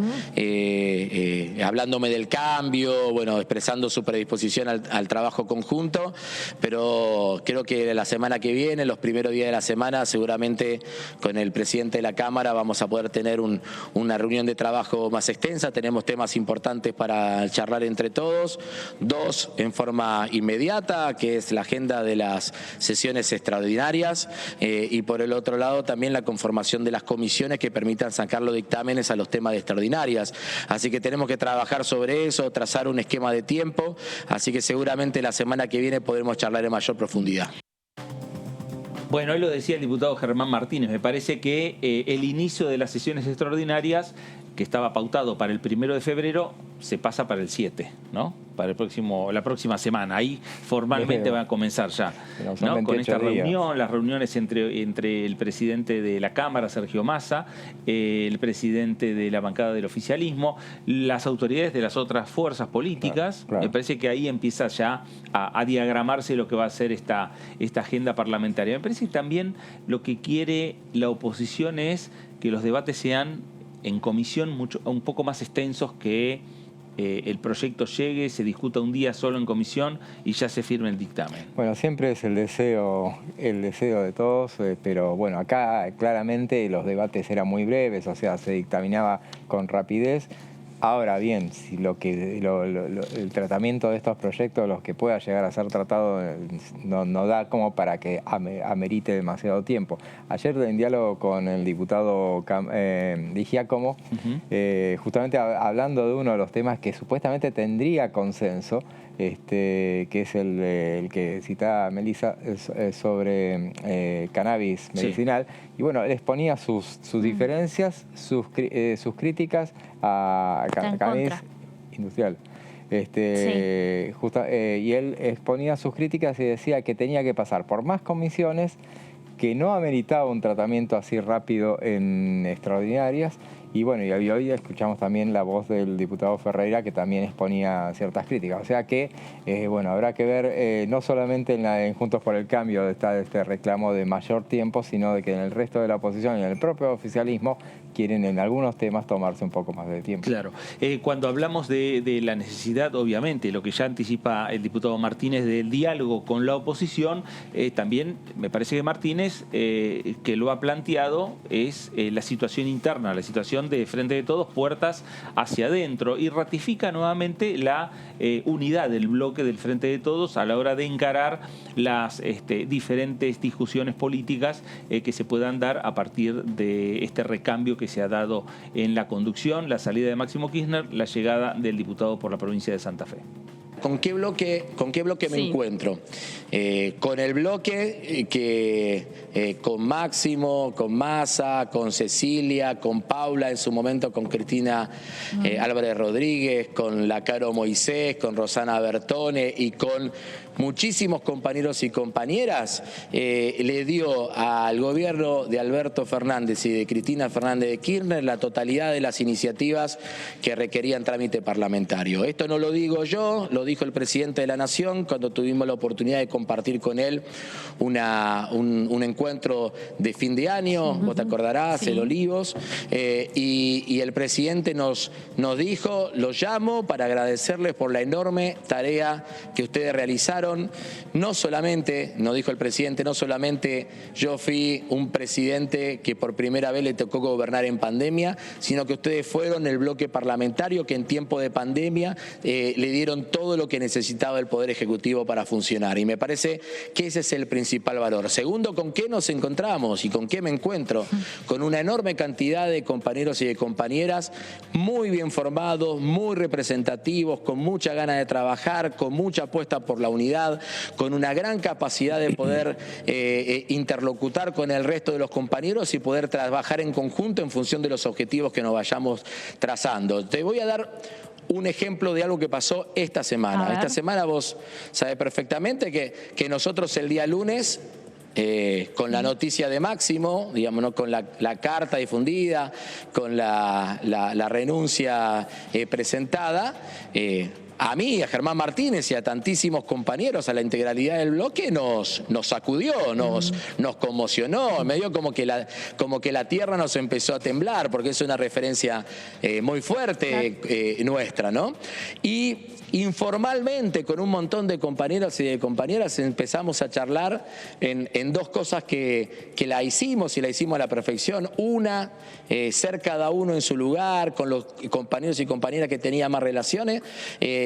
hablándome del cambio, bueno, expresando su predisposición al trabajo conjunto, pero creo que la semana que viene, los primeros días de la semana, seguramente con el presidente de la Cámara vamos a poder tener una reunión de trabajo más extensa. Tenemos temas importantes para charlar entre todos, 2 en forma inmediata, que es la agenda de las sesiones extraordinarias, y por el otro lado también la conformación de las comisiones que permitan sacar los dictámenes a los temas de extraordinarias. Así que tenemos que trabajar sobre eso, trazar un esquema de tiempo, así que seguramente la semana que viene podremos charlar en mayor profundidad. Bueno, hoy lo decía el diputado Germán Martínez, me parece que el inicio de las sesiones extraordinarias, que estaba pautado para el 1 de febrero, se pasa para el 7, ¿no? Para la próxima semana. Ahí formalmente va a comenzar ya, ¿no? Con esta reunión, las reuniones entre el presidente de la Cámara, Sergio Massa, el presidente de la bancada del oficialismo, las autoridades de las otras fuerzas políticas. Claro. Me parece que ahí empieza ya a diagramarse lo que va a ser esta agenda parlamentaria. Me parece que también lo que quiere la oposición es que los debates sean en comisión un poco más extensos, que el proyecto llegue, se discuta un día solo en comisión y ya se firme el dictamen. Bueno, siempre es el deseo de todos, pero bueno, acá claramente los debates eran muy breves, o sea, se dictaminaba con rapidez. Ahora bien, si el tratamiento de estos proyectos, los que pueda llegar a ser tratado, no da como para que amerite demasiado tiempo. Ayer, en diálogo con el diputado Di Giacomo, justamente hablando de uno de los temas que supuestamente tendría consenso, que es el que citaba Melissa, sobre cannabis medicinal. Sí. Y bueno, él exponía sus diferencias, sus críticas a cannabis industrial. Y él exponía sus críticas y decía que tenía que pasar por más comisiones, que no ameritaba un tratamiento así rápido en extraordinarias. Y bueno, y hoy escuchamos también la voz del diputado Ferreira, que también exponía ciertas críticas. O sea que, bueno, habrá que ver, no solamente en Juntos por el Cambio está este reclamo de mayor tiempo, sino de que en el resto de la oposición y en el propio oficialismo quieren en algunos temas tomarse un poco más de tiempo. Claro. Cuando hablamos de la necesidad, obviamente, lo que ya anticipa el diputado Martínez del diálogo con la oposición, también me parece que Martínez, que lo ha planteado, es la situación interna, la situación de Frente de Todos, puertas hacia adentro, y ratifica nuevamente la unidad del bloque del Frente de Todos a la hora de encarar las diferentes discusiones políticas que se puedan dar a partir de este recambio que se ha dado en la conducción, la salida de Máximo Kirchner, la llegada del diputado por la provincia de Santa Fe. ¿Con qué bloque me encuentro? Con el bloque que con Máximo, con Massa, con Cecilia, con Paula, en su momento con Cristina Álvarez Rodríguez, con la Caro Moisés, con Rosana Bertone y con muchísimos compañeros y compañeras, le dio al gobierno de Alberto Fernández y de Cristina Fernández de Kirchner la totalidad de las iniciativas que requerían trámite parlamentario. Esto no lo digo yo, lo dijo el presidente de la Nación cuando tuvimos la oportunidad de compartir con él un encuentro de fin de año, vos te acordarás, en Olivos, y el presidente nos dijo, los llamo para agradecerles por la enorme tarea que ustedes realizaron. No solamente, nos dijo el presidente, no solamente yo fui un presidente que por primera vez le tocó gobernar en pandemia, sino que ustedes fueron el bloque parlamentario que en tiempo de pandemia le dieron todo lo que necesitaba el Poder Ejecutivo para funcionar. Y me parece que ese es el principal valor. Segundo, ¿con qué nos encontramos y con qué me encuentro? Con una enorme cantidad de compañeros y de compañeras muy bien formados, muy representativos, con mucha ganas de trabajar, con mucha apuesta por la unidad, con una gran capacidad de poder interlocutar con el resto de los compañeros y poder trabajar en conjunto en función de los objetivos que nos vayamos trazando. Te voy a dar un ejemplo de algo que pasó esta semana. semana. Esta semana vos sabés perfectamente que nosotros el día lunes, con la noticia de Máximo, digamos, ¿no? Con la carta difundida, con la renuncia presentada, a mí, a Germán Martínez y a tantísimos compañeros, a la integralidad del bloque, nos sacudió, nos conmocionó, medio como que la tierra nos empezó a temblar, porque es una referencia muy fuerte nuestra, ¿no? Y informalmente, con un montón de compañeros y de compañeras, empezamos a charlar en dos cosas que la hicimos, y la hicimos a la perfección. Una, ser cada uno en su lugar, con los compañeros y compañeras que tenían más relaciones,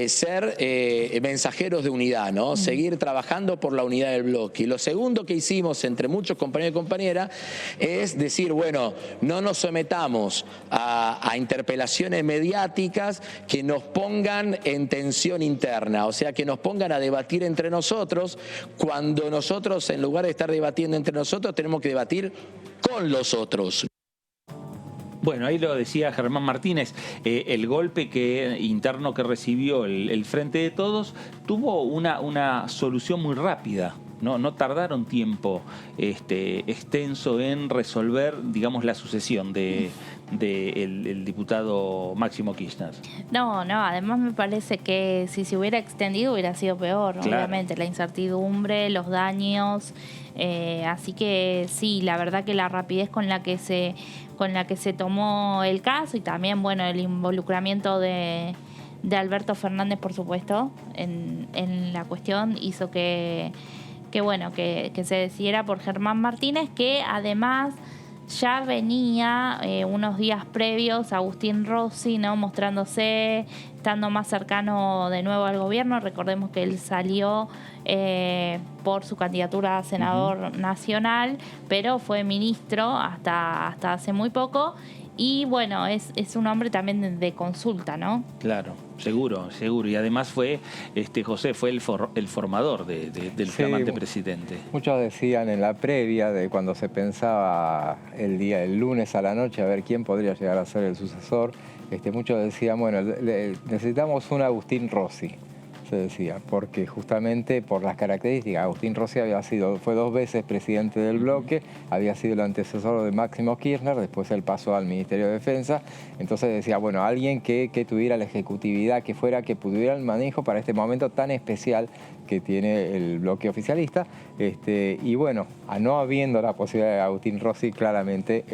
ser mensajeros de unidad, ¿no? Seguir trabajando por la unidad del bloque. Y lo segundo que hicimos entre muchos compañeros y compañeras es decir, bueno, no nos sometamos a interpelaciones mediáticas que nos pongan en tensión interna, o sea, que nos pongan a debatir entre nosotros, cuando nosotros, en lugar de estar debatiendo entre nosotros, tenemos que debatir con los otros. Bueno, ahí lo decía Germán Martínez, el golpe interno que recibió el Frente de Todos tuvo una solución muy rápida. No tardaron tiempo extenso en resolver, digamos, la sucesión del diputado Máximo Kirchner. No, además me parece que si se hubiera extendido hubiera sido peor, claro. Obviamente, la incertidumbre, los daños, así que sí, la verdad que la rapidez con la que se tomó el caso, y también, bueno, el involucramiento de Alberto Fernández, por supuesto, en la cuestión, hizo que se decidiera por Germán Martínez, que además ya venía unos días previos Agustín Rossi, ¿no? Mostrándose, estando más cercano de nuevo al gobierno. Recordemos que él salió por su candidatura a senador nacional, pero fue ministro hasta hace muy poco. Y bueno, es un hombre también de consulta, ¿no? Claro, seguro. Y además José fue el formador del flamante presidente. Muchos decían en la previa de cuando se pensaba el lunes a la noche a ver quién podría llegar a ser el sucesor, muchos decían, bueno, necesitamos un Agustín Rossi, se decía, porque justamente por las características, Agustín Rossi fue 2 veces presidente del bloque, había sido el antecesor de Máximo Kirchner, después él pasó al Ministerio de Defensa, entonces decía, bueno, alguien que tuviera la ejecutividad, que pudiera el manejo para este momento tan especial que tiene el bloque oficialista, y bueno, no habiendo la posibilidad de Agustín Rossi, claramente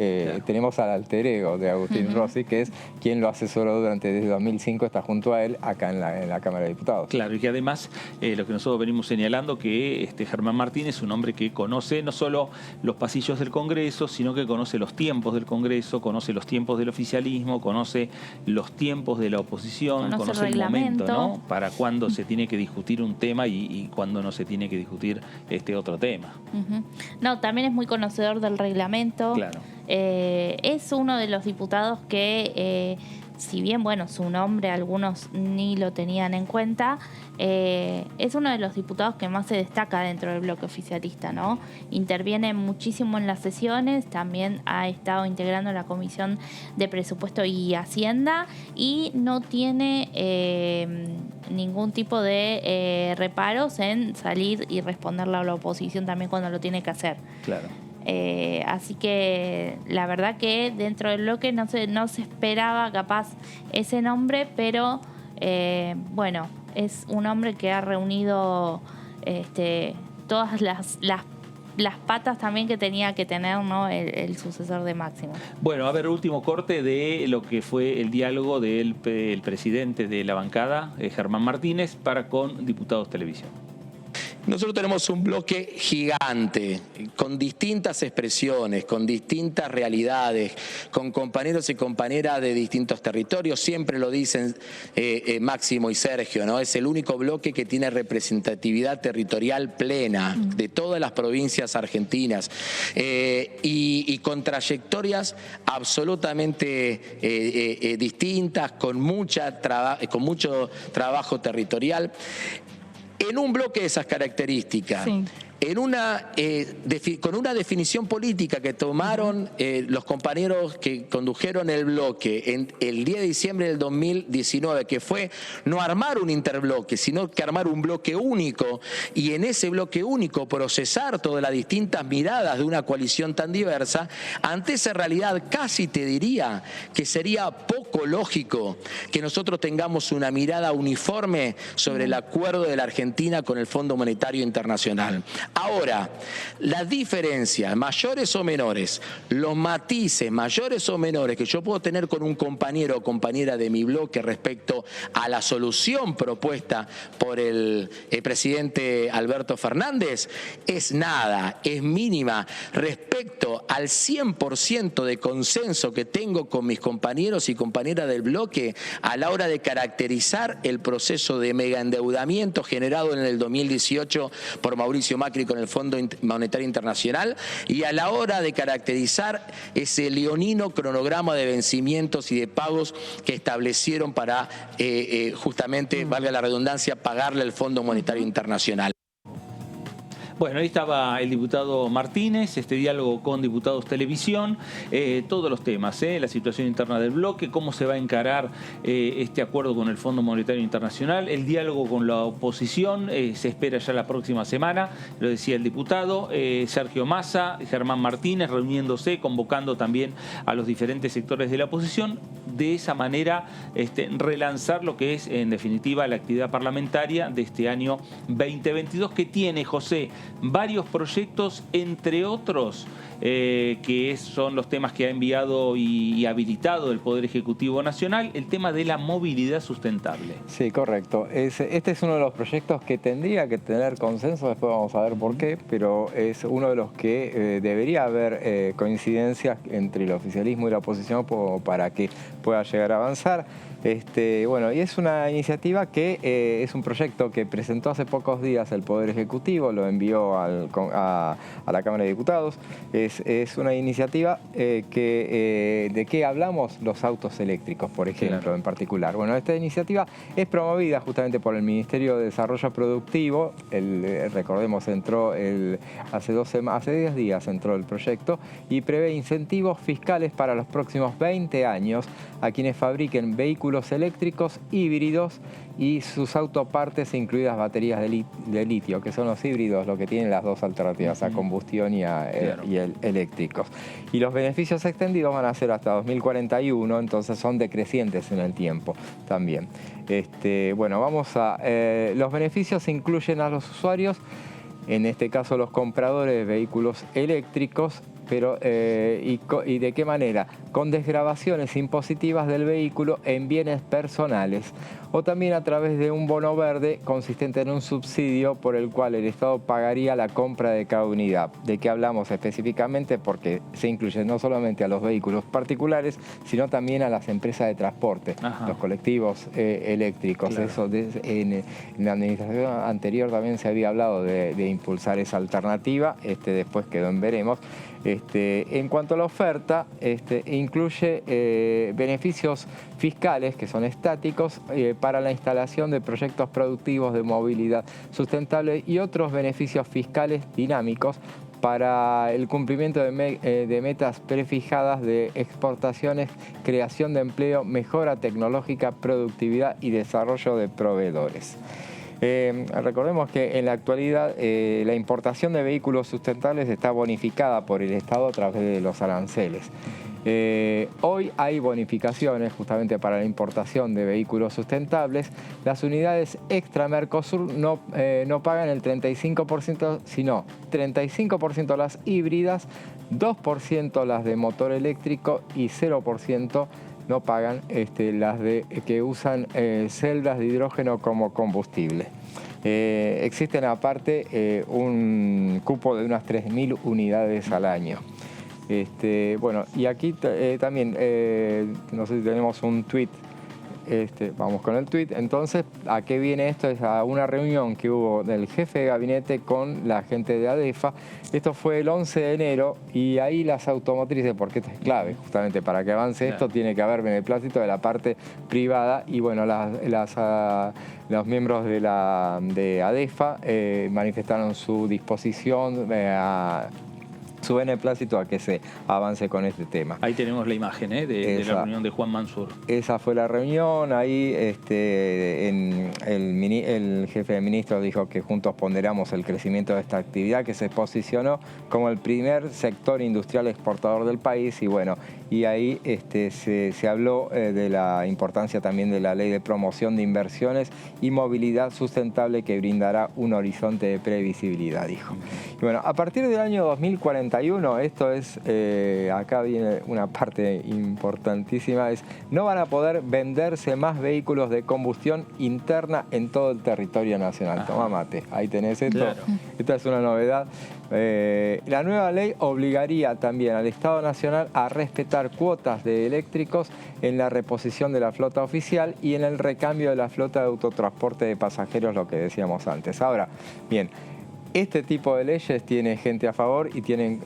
tenemos al alter ego de Agustín Rossi, que es quien lo asesoró desde 2005, está junto a él acá en la Cámara de Diputados. Claro, y que además lo que nosotros venimos señalando, que Germán Martínez es un hombre que conoce no solo los pasillos del Congreso, sino que conoce los tiempos del Congreso, conoce los tiempos del oficialismo, conoce los tiempos de la oposición, conoce el momento, ¿no? Para cuándo se tiene que discutir un tema y cuándo no se tiene que discutir otro tema. No, también es muy conocedor del reglamento. Claro. Es uno de los diputados que si bien, bueno, su nombre algunos ni lo tenían en cuenta, es uno de los diputados que más se destaca dentro del bloque oficialista, ¿no? Interviene muchísimo en las sesiones, también ha estado integrando la Comisión de Presupuesto y Hacienda y no tiene ningún tipo de reparos en salir y responderle a la oposición también cuando lo tiene que hacer. Claro. Así que la verdad que dentro del bloque no se esperaba capaz ese nombre, pero bueno, es un hombre que ha reunido todas las patas también que tenía que tener, ¿no? el sucesor de Máximo. Bueno, a ver, último corte de lo que fue el diálogo del presidente de la bancada, Germán Martínez, para con Diputados Televisión. Nosotros tenemos un bloque gigante, con distintas expresiones, con distintas realidades, con compañeros y compañeras de distintos territorios. Siempre lo dicen Máximo y Sergio, ¿no? Es el único bloque que tiene representatividad territorial plena de todas las provincias argentinas y con trayectorias absolutamente distintas, con mucho trabajo territorial. En un bloque de esas características, con una definición política que tomaron los compañeros que condujeron el bloque el 10 de diciembre del 2019, que fue no armar un interbloque, sino que armar un bloque único, y en ese bloque único procesar todas las distintas miradas de una coalición tan diversa. Ante esa realidad, casi te diría que sería poco lógico que nosotros tengamos una mirada uniforme sobre el acuerdo de la Argentina con el Fondo Monetario Internacional. Ahora, las diferencias, mayores o menores, los matices, mayores o menores, que yo puedo tener con un compañero o compañera de mi bloque respecto a la solución propuesta por el presidente Alberto Fernández, es nada, es mínima respecto al 100% de consenso que tengo con mis compañeros y compañeras del bloque a la hora de caracterizar el proceso de megaendeudamiento generado en el 2018 por Mauricio Macri con el Fondo Monetario Internacional, y a la hora de caracterizar ese leonino cronograma de vencimientos y de pagos que establecieron para justamente, valga la redundancia, pagarle al Fondo Monetario Internacional. Bueno, ahí estaba el diputado Martínez, este diálogo con Diputados Televisión, todos los temas, la situación interna del bloque, cómo se va a encarar este acuerdo con el Fondo Monetario Internacional, el diálogo con la oposición, se espera ya la próxima semana, lo decía el diputado, Sergio Massa, Germán Martínez reuniéndose, convocando también a los diferentes sectores de la oposición, de esa manera relanzar lo que es en definitiva la actividad parlamentaria de este año 2022, que tiene, José, varios proyectos, entre otros, que son los temas que ha enviado y habilitado el Poder Ejecutivo Nacional, el tema de la movilidad sustentable. Sí, correcto. Este es uno de los proyectos que tendría que tener consenso, después vamos a ver por qué, pero es uno de los que debería haber coincidencias entre el oficialismo y la oposición para que pueda llegar a avanzar. Bueno, y es una iniciativa que es un proyecto que presentó hace pocos días el Poder Ejecutivo, lo envió a la Cámara de Diputados. Es una iniciativa ¿de qué hablamos? Los autos eléctricos, por ejemplo, claro, en particular. Bueno, esta iniciativa es promovida justamente por el Ministerio de Desarrollo Productivo. Recordemos, entró hace 10 días entró el proyecto y prevé incentivos fiscales para los próximos 20 años a quienes fabriquen vehículos eléctricos híbridos y sus autopartes, incluidas baterías de litio, que son los híbridos, lo que tienen las dos alternativas, a combustión y eléctricos. Y los beneficios extendidos van a ser hasta 2041, entonces son decrecientes en el tiempo también. Bueno, los beneficios incluyen a los usuarios, en este caso los compradores de vehículos eléctricos, pero ¿y de qué manera? Con desgravaciones impositivas del vehículo en bienes personales, o también a través de un bono verde consistente en un subsidio por el cual el Estado pagaría la compra de cada unidad. ¿De qué hablamos específicamente? Porque se incluye no solamente a los vehículos particulares, sino también a las empresas de transporte, los colectivos eléctricos. Claro. Eso en la administración anterior también se había hablado de impulsar esa alternativa, después quedó en veremos. En cuanto a la oferta, incluye beneficios fiscales que son estáticos para la instalación de proyectos productivos de movilidad sustentable y otros beneficios fiscales dinámicos para el cumplimiento de metas prefijadas de exportaciones, creación de empleo, mejora tecnológica, productividad y desarrollo de proveedores. Recordemos que en la actualidad la importación de vehículos sustentables está bonificada por el Estado a través de los aranceles. Hoy hay bonificaciones justamente para la importación de vehículos sustentables. Las unidades extra Mercosur no pagan el 35%, sino 35% las híbridas, 2% las de motor eléctrico y 0% no pagan las que usan celdas de hidrógeno como combustible. Existen aparte un cupo de unas 3.000 unidades al año. Bueno, y aquí también, no sé si tenemos un tuit vamos con el tuit. Entonces, ¿a qué viene esto? Es a una reunión que hubo del jefe de gabinete con la gente de ADEFA. Esto fue el 11 de enero y ahí las automotrices, porque esto es clave, justamente para que avance esto, tiene que haber beneplácito de la parte privada y bueno, los miembros de ADEFA manifestaron su disposición su beneplácito a que se avance con este tema. Ahí tenemos la imagen de la reunión de Juan Mansur. Esa fue la reunión. Ahí el jefe de ministros dijo que juntos ponderamos el crecimiento de esta actividad, que se posicionó como el primer sector industrial exportador del país. Y bueno, y ahí se habló de la importancia también de la ley de promoción de inversiones y movilidad sustentable que brindará un horizonte de previsibilidad, dijo. Y bueno, a partir del año 2041, esto es, acá viene una parte importantísima, es no van a poder venderse más vehículos de combustión interna en todo el territorio nacional. Toma mate, ahí tenés esto. Claro. Esta es una novedad. La nueva ley obligaría también al Estado Nacional a respetar cuotas de eléctricos en la reposición de la flota oficial y en el recambio de la flota de autotransporte de pasajeros, lo que decíamos antes. Ahora, bien, este tipo de leyes tiene gente a favor y tienen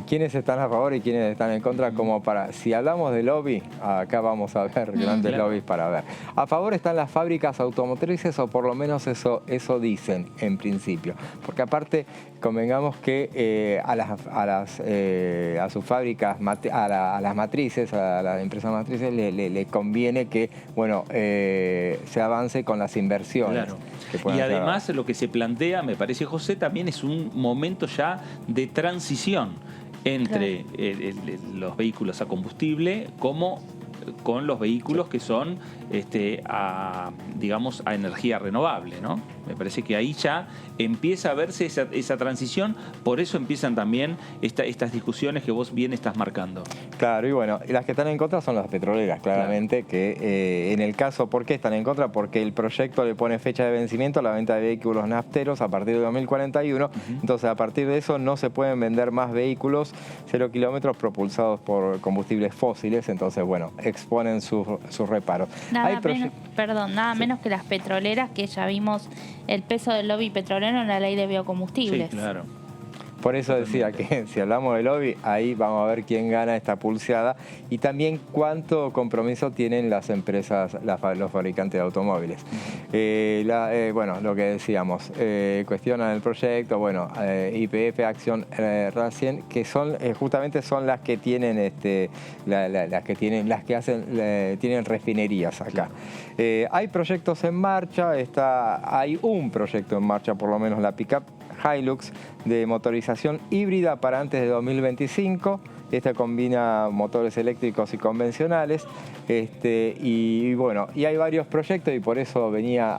quienes están a favor y quienes están en contra, como para, si hablamos de lobby, acá vamos a ver grandes lobbies para ver. A favor están las fábricas automotrices, o por lo menos eso dicen en principio, porque aparte convengamos que a sus fábricas, a las matrices, a las empresas matrices le conviene que, bueno, se avance con las inversiones. Claro. Y además lo que se plantea, me parece, José, también es un momento ya de transición entre los vehículos a combustible como con los vehículos que son digamos, a energía renovable, ¿no? Me parece que ahí ya empieza a verse esa transición, por eso empiezan también estas discusiones que vos bien estás marcando. Claro, y bueno, las que están en contra son las petroleras, claramente, que en el caso, ¿por qué están en contra? Porque el proyecto le pone fecha de vencimiento a la venta de vehículos nafteros a partir de 2041, entonces a partir de eso no se pueden vender más vehículos 0 kilómetros propulsados por combustibles fósiles, entonces bueno, exponen sus reparos. Nada menos que las petroleras, que ya vimos el peso del lobby petrolero en la ley de biocombustibles. Sí, claro. Por eso decía que si hablamos de lobby, ahí vamos a ver quién gana esta pulseada y también cuánto compromiso tienen las empresas, los fabricantes de automóviles. Bueno, lo que decíamos, cuestionan el proyecto, bueno, YPF, Acción, Racien, que son justamente son las que tienen tienen refinerías acá. Hay proyectos en marcha, hay un proyecto en marcha, por lo menos la pickup Hilux de motorización híbrida para antes de 2025. Esta combina motores eléctricos y convencionales. Y bueno, y hay varios proyectos y por eso venía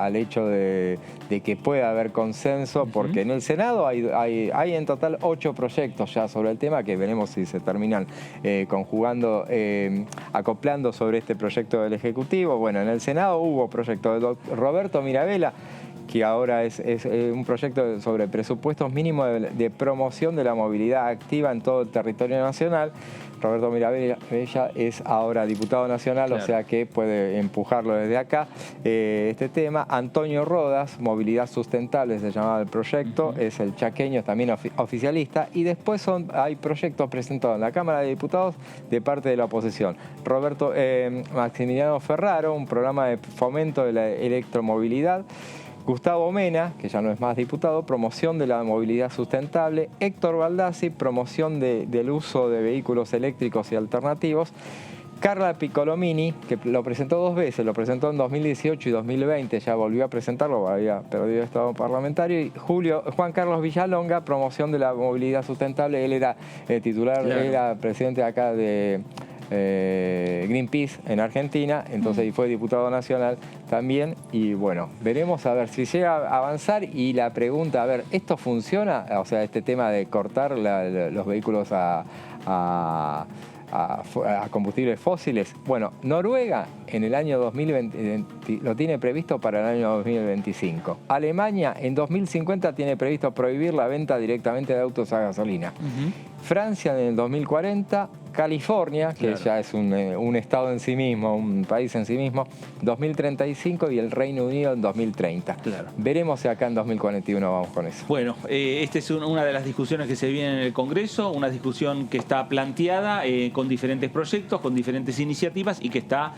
al hecho de que pueda haber consenso, porque en el Senado hay en total 8 proyectos ya sobre el tema, que veremos si se terminan conjugando, acoplando sobre este proyecto del Ejecutivo. Bueno, en el Senado hubo proyecto de Roberto Mirabella, que ahora es un proyecto sobre presupuestos mínimos de promoción de la movilidad activa en todo el territorio nacional. Roberto Mirabella es ahora diputado nacional, claro, o sea que puede empujarlo desde acá. Este tema, Antonio Rodas, Movilidad Sustentable se llamaba el proyecto, es el chaqueño, también oficialista, y después hay proyectos presentados en la Cámara de Diputados de parte de la oposición. Maximiliano Ferraro, un programa de fomento de la electromovilidad. Gustavo Mena, que ya no es más diputado, promoción de la movilidad sustentable. Héctor Baldassi, promoción del uso de vehículos eléctricos y alternativos. Carla Piccolomini, que lo presentó 2 veces, lo presentó en 2018 y 2020, ya volvió a presentarlo, había perdido estado parlamentario. Y Juan Carlos Villalonga, promoción de la movilidad sustentable. Él era titular, claro, era presidente acá de Greenpeace en Argentina, entonces y fue diputado nacional también. Y bueno, veremos a ver si llega a avanzar. Y la pregunta, a ver, ¿esto funciona? O sea, este tema de cortar los vehículos a combustibles fósiles. Bueno, Noruega en el año 2020 lo tiene previsto para el año 2025. Alemania en 2050 tiene previsto prohibir la venta directamente de autos a gasolina. Francia en el 2040, California, que Claro. ya es un estado en sí mismo, un país en sí mismo, 2035 y el Reino Unido en 2030. Claro. Veremos si acá en 2041 vamos con eso. Bueno, esta es una de las discusiones que se viene en el Congreso, una discusión que está planteada con diferentes proyectos, con diferentes iniciativas y que está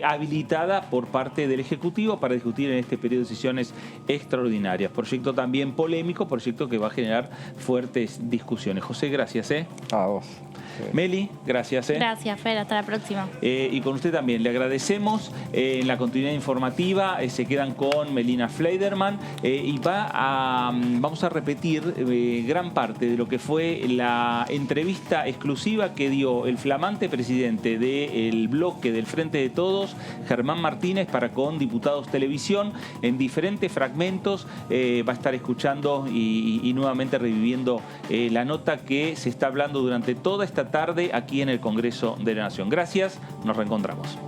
habilitada por parte del Ejecutivo para discutir en este periodo de sesiones extraordinarias. Proyecto también polémico, proyecto que va a generar fuertes discusiones. José, gracias. A vos. Meli, gracias. Gracias, Fer. Hasta la próxima. Y con usted también, le agradecemos. En la continuidad informativa se quedan con Melina Fleiderman y vamos a repetir gran parte de lo que fue la entrevista exclusiva que dio el flamante presidente del bloque del Frente de Todos, Germán Martínez, para con Diputados Televisión. En diferentes fragmentos va a estar escuchando y nuevamente reviviendo la nota que se está hablando durante toda esta tarde aquí en el Congreso de la Nación. Gracias, nos reencontramos.